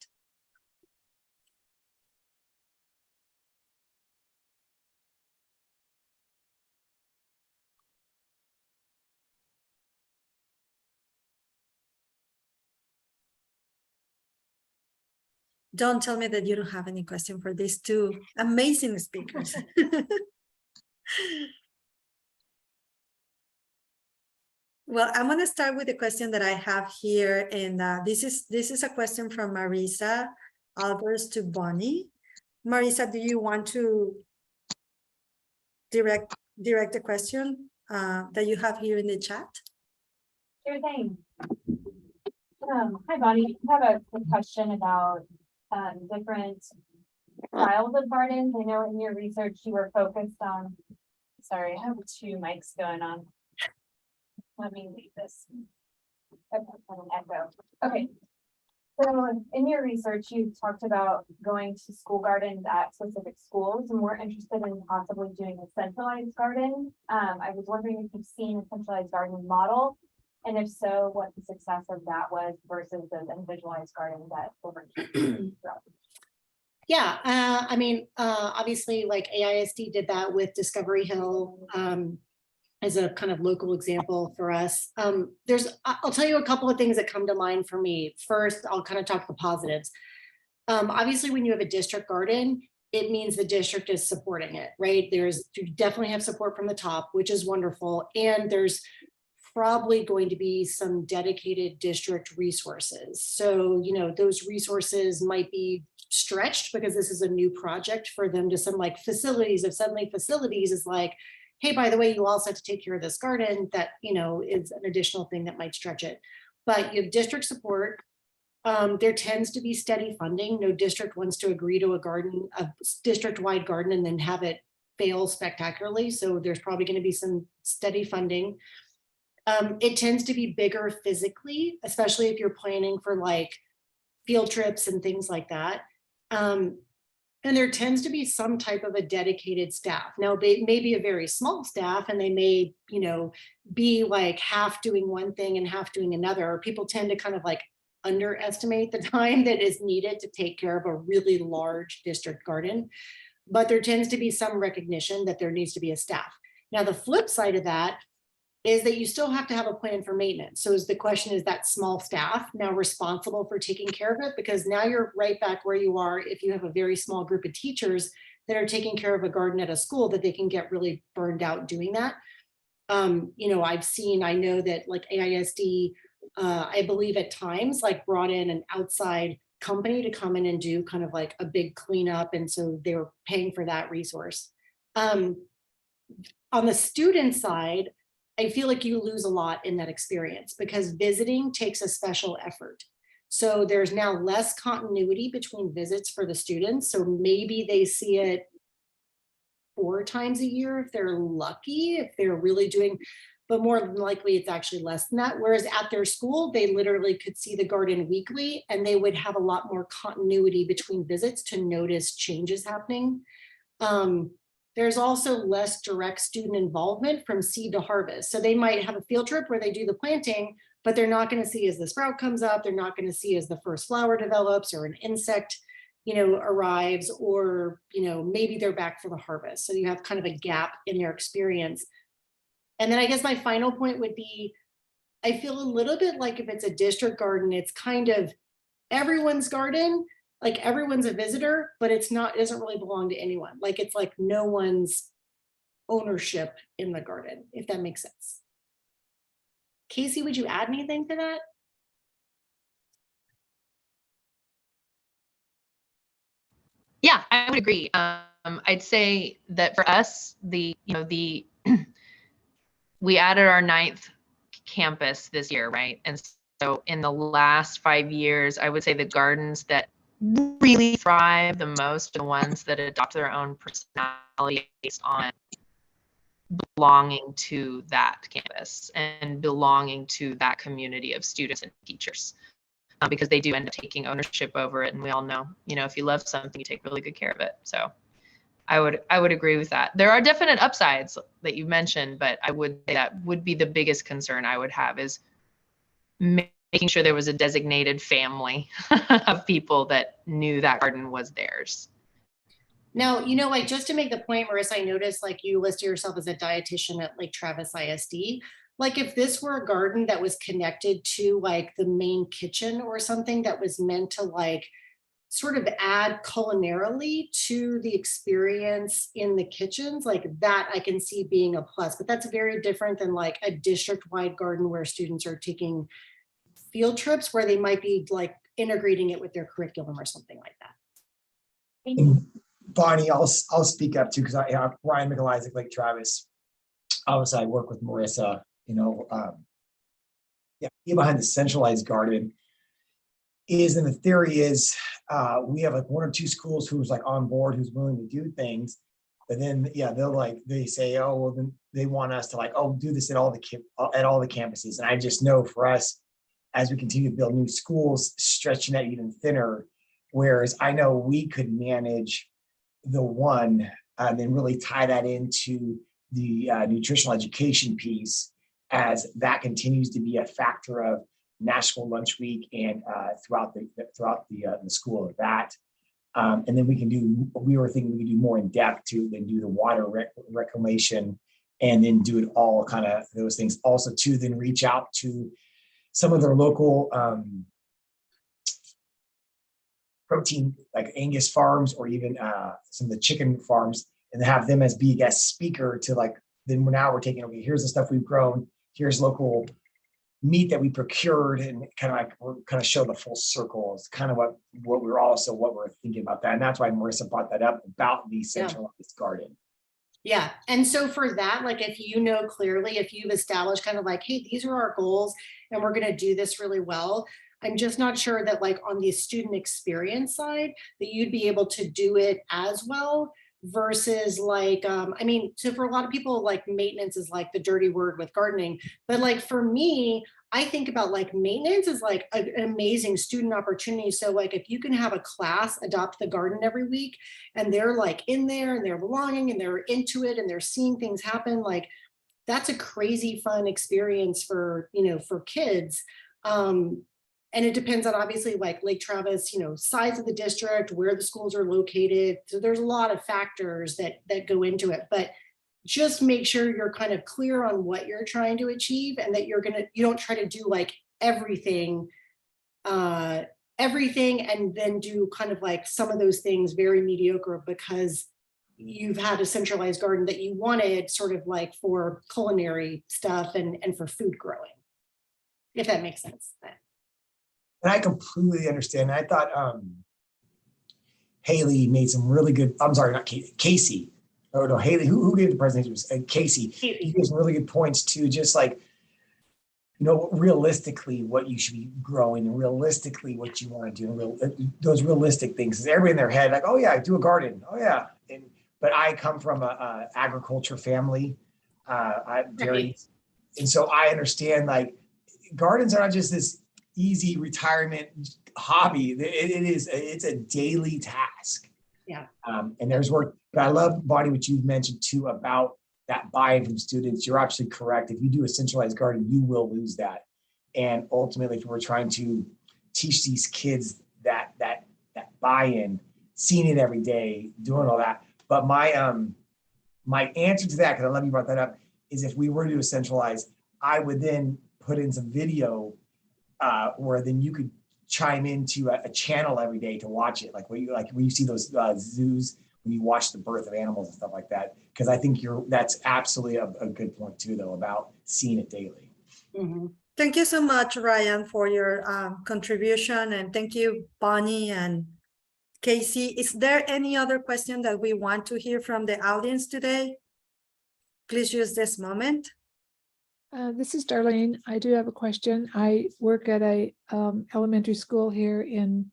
Don't tell me that you don't have any question for these two amazing speakers. Well, I'm going to start with the question that I have here, and this is a question from Marisa Albers to Bonnie. Marisa, do you want to direct the question that you have here in the chat? Sure thing. Hi, Bonnie. I have a question about different styles of gardens. I know in your research you were focused on, sorry, I have 2 mics going on. Let me leave this. Okay, an echo. Okay. So in your research, you talked about going to school gardens at specific schools, and we're interested in possibly doing a centralized garden. I was wondering if you've seen a centralized garden model, and if so, what the success of that was versus those individualized gardens that were throughout. Yeah, I mean, obviously, like AISD did that with Discovery Hill as a kind of local example for us. I'll tell you a couple of things that come to mind for me. First, I'll kind of talk the positives. Obviously, when you have a district garden, it means the district is supporting it, right? You definitely have support from the top, which is wonderful. And there's probably going to be some dedicated district resources. So, those resources might be stretched because this is a new project for them to some like facilities. If suddenly facilities is like, hey, by the way, you also have to take care of this garden, that, is an additional thing that might stretch it. But you have district support. There tends to be steady funding. No district wants to agree to a district-wide garden and then have it fail spectacularly. So there's probably going to be some steady funding. It tends to be bigger physically, especially if you're planning for like field trips and things like that. And there tends to be some type of a dedicated staff. Now, they may be a very small staff, and they may, be like half doing one thing and half doing another. Or people tend to kind of like underestimate the time that is needed to take care of a really large district garden. But there tends to be some recognition that there needs to be a staff. Now, the flip side of that is that you still have to have a plan for maintenance. So the question is that small staff now responsible for taking care of it? Because now you're right back where you are if you have a very small group of teachers that are taking care of a garden at a school, that they can get really burned out doing that. I know that like AISD, I believe at times like brought in an outside company to come in and do kind of like a big cleanup. And so they were paying for that resource. On the student side, I feel like you lose a lot in that experience because visiting takes a special effort. So there's now less continuity between visits for the students. So maybe they see it 4 times a year if they're lucky, if they're really doing, but more than likely it's actually less than that. Whereas at their school, they literally could see the garden weekly, and they would have a lot more continuity between visits to notice changes happening. there's also less direct student involvement from seed to harvest. So they might have a field trip where they do the planting, but they're not going to see as the sprout comes up, they're not going to see as the first flower develops or an insect, arrives, or, maybe they're back for the harvest. So you have kind of a gap in their experience. And then I guess my final point would be, I feel a little bit like if it's a district garden, it's kind of everyone's garden, like everyone's a visitor, but it doesn't really belong to anyone. Like it's like no one's ownership in the garden, if that makes sense. Casey, would you add anything to that? Yeah, I would agree. I'd say that for us, we added our 9th campus this year, right? And so in the last 5 years, I would say the gardens that really thrive the most are the ones that adopt their own personality based on belonging to that campus and belonging to that community of students and teachers, because they do end up taking ownership over it. And we all know, if you love something, you take really good care of it. So I would agree with that. There are definite upsides that you mentioned, but I would say that would be the biggest concern I would have, is making sure there was a designated family of people that knew that garden was theirs. Now, like just to make the point, Marissa, I noticed like you listed yourself as a dietitian at Lake Travis ISD. Like if this were a garden that was connected to like the main kitchen or something that was meant to like sort of add culinarily to the experience in the kitchens, like that I can see being a plus, but that's very different than like a district-wide garden where students are taking field trips where they might be like integrating it with their curriculum or something like that. And Bonnie, I'll speak up too, because Ryan McElizek, Lake Travis. Obviously, I work with Marissa. Behind the centralized garden is, and the theory is, we have like 1 or 2 schools who's like on board, who's willing to do things, but then they say, oh well, then they want us to like, do this at all the campuses, and I just know for us, as we continue to build new schools, stretching that even thinner. Whereas I know we could manage the one and then really tie that into the nutritional education piece, as that continues to be a factor of National Lunch Week and throughout the school of that. And then we were thinking we could do more in depth to then do the water reclamation, and then do it all kind of those things. Also to then reach out to some of their local protein, like Angus farms, or even some of the chicken farms, and have them as be a guest speaker to like, then now we're taking, okay, here's the stuff we've grown, here's local meat that we procured, and we're show the full circle is kind of what we're thinking about that. And that's why Marissa brought that up about the centralized garden. Yeah. And so for that, like, if clearly, if you've established kind of like, hey, these are our goals and we're going to do this really well, I'm just not sure that like on the student experience side that you'd be able to do it as well versus like, so for a lot of people, like maintenance is like the dirty word with gardening, but like for me, I think about like maintenance is like an amazing student opportunity. So like if you can have a class adopt the garden every week and they're like in there and they're belonging and they're into it and they're seeing things happen, like that's a crazy fun experience for kids. And it depends on obviously like Lake Travis, size of the district, where the schools are located. So there's a lot of factors that go into it, but just make sure you're kind of clear on what you're trying to achieve, and that you don't try to do like everything and then do kind of like some of those things very mediocre because you've had a centralized garden that you wanted sort of like for culinary stuff and for food growing, if that makes sense. And I completely understand. I thought Haley made some really good, I'm sorry, not Casey. Oh no, Haley, who gave the presentation? It was Casey. He gave some really good points too, just like, realistically what you should be growing and realistically what you want to do. Those realistic things. Because everybody in their head, like, oh yeah, I do a garden. Oh yeah. But I come from a agriculture family. I'm dairy. And so I understand like gardens are not just this easy retirement hobby. It's a daily task. Yeah. And there's work, but I love, Bonnie, what you've mentioned too about that buy-in from students. You're absolutely correct. If you do a centralized garden, you will lose that. And ultimately, if we're trying to teach these kids that buy-in, seeing it every day, doing all that. But my answer to that, because I love you brought that up, is if we were to do a centralized, I would then put in some video where then you could chime into a channel every day to watch it, like when you see those zoos, when you watch the birth of animals and stuff like that. Because I think that's absolutely a good point too, though, about seeing it daily. Mm-hmm. Thank you so much, Ryan, for your contribution, and thank you, Bonnie and Casey. Is there any other question that we want to hear from the audience today? Please use this moment. This is Darlene. I do have a question. I work at a elementary school here in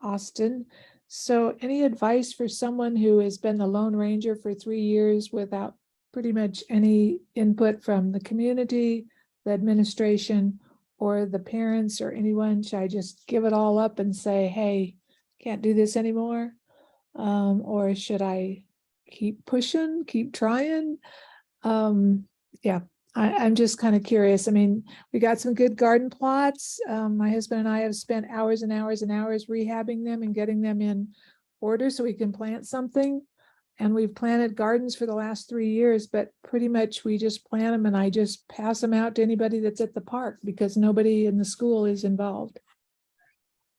Austin. So any advice for someone who has been the Lone Ranger for 3 years without pretty much any input from the community, the administration, or the parents or anyone? Should I just give it all up and say, hey, can't do this anymore? Or should I keep pushing, keep trying? Yeah. I'm just kind of curious. I mean, we got some good garden plots. My husband and I have spent hours and hours and hours rehabbing them and getting them in order so we can plant something. And we've planted gardens for the last 3 years, but pretty much we just plant them and I just pass them out to anybody that's at the park because nobody in the school is involved.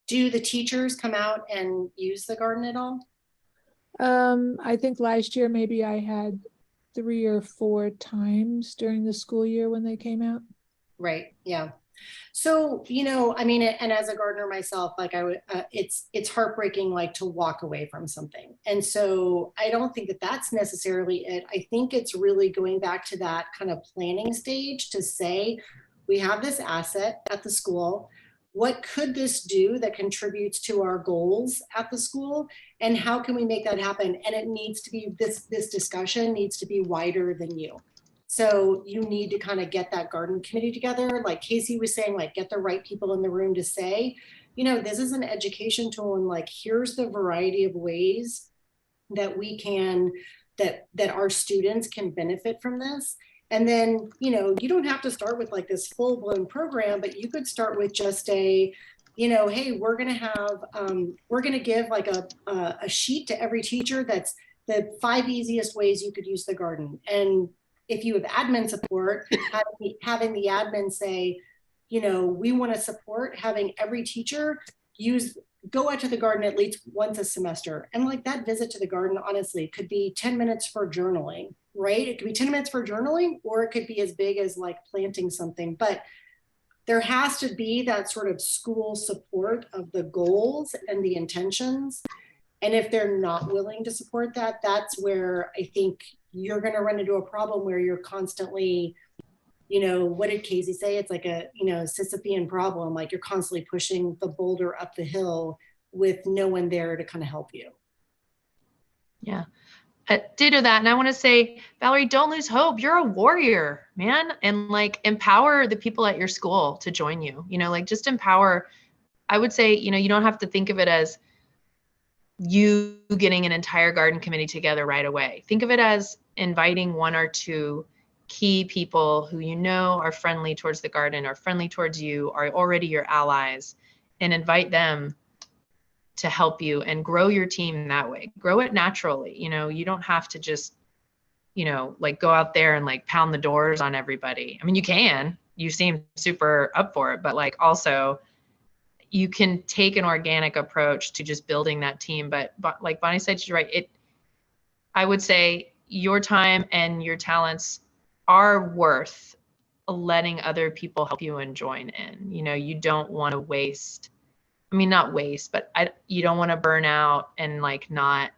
Do the teachers come out and use the garden at all? I think last year maybe I had 3 or 4 times during the school year when they came out. Right. Yeah. So, I mean, and as a gardener myself, like it's heartbreaking, like to walk away from something. And so I don't think that that's necessarily it. I think it's really going back to that kind of planning stage to say, we have this asset at the school. What could this do that contributes to our goals at the school? And how can we make that happen? And it needs to be, this discussion needs to be wider than you. So you need to kind of get that garden committee together. Like Casey was saying, like get the right people in the room to say, this is an education tool and like, here's the variety of ways that we can, that our students can benefit from this. And then, you don't have to start with like this full blown program, but you could start with just a, hey, we're going to give like a sheet to every teacher that's the 5 easiest ways you could use the garden. And if you have admin support, having the admin say, we want to support having every teacher go out to the garden at least once a semester. And like that visit to the garden, honestly, could be 10 minutes for journaling, right? It could be 10 minutes for journaling, or it could be as big as like planting something. But there has to be that sort of school support of the goals and the intentions. And if they're not willing to support that, that's where I think you're going to run into a problem where you're constantly, what did Casey say? It's like a, Sisyphean problem. Like you're constantly pushing the boulder up the hill with no one there to kind of help you. Yeah. Ditto that. And I want to say, Valerie, don't lose hope. You're a warrior, man. And like empower the people at your school to join you, like just empower. I would say, you don't have to think of it as you getting an entire garden committee together right away. Think of it as inviting 1 or 2 key people who are friendly towards the garden, or friendly towards you, are already your allies, and invite them to help you and grow your team that way. Grow it naturally. You don't have to just, like go out there and like pound the doors on everybody. I mean, you can, you seem super up for it, but like also you can take an organic approach to just building that team. But like Bonnie said, she's right. I would say your time and your talents are worth letting other people help you and join in. You don't want to waste, not waste, but you don't want to burn out and like not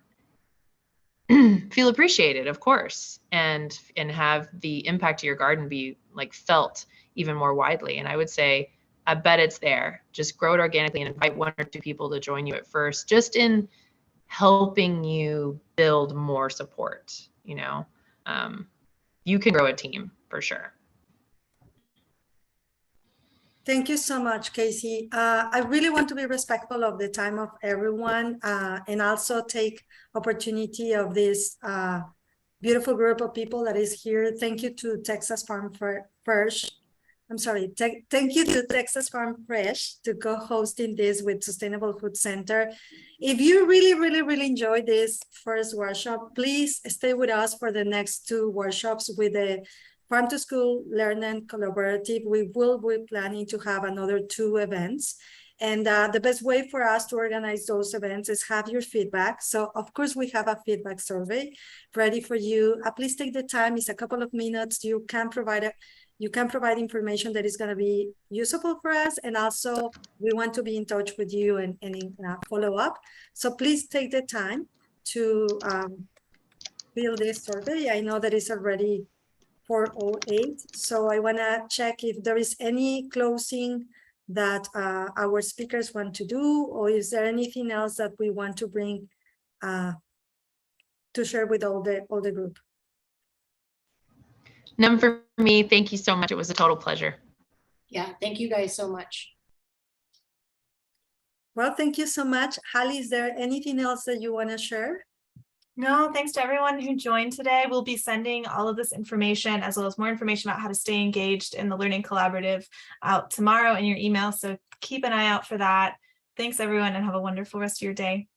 feel appreciated, of course, and have the impact of your garden be like felt even more widely. And I would say, I bet it's there. Just grow it organically and invite 1 or 2 people to join you at first, just in helping you build more support. You can grow a team for sure. Thank you so much, Casey. I really want to be respectful of the time of everyone and also take opportunity of this beautiful group of people that is here. Thank you to Texas Farm Fresh. I'm sorry. Thank you to Texas Farm Fresh to co-hosting this with Sustainable Food Center. If you really enjoy this first workshop, please stay with us for the next 2 workshops with the Farm to School Learning Collaborative. We will be planning to have another 2 events. And the best way for us to organize those events is have your feedback. So of course we have a feedback survey ready for you. Please take the time. It's a couple of minutes. You can provide information that is going to be useful for us. And also we want to be in touch with you and follow up. So please take the time to fill this survey. I know that it's already 4:08. So I want to check if there is any closing that our speakers want to do, or is there anything else that we want to bring to share with all the group? None for me. Thank you so much. It was a total pleasure. Yeah, thank you guys so much. Well, thank you so much. Hallie, is there anything else that you want to share? No, thanks to everyone who joined today. We'll be sending all of this information as well as more information about how to stay engaged in the Learning Collaborative out tomorrow in your email. So keep an eye out for that. Thanks everyone and have a wonderful rest of your day.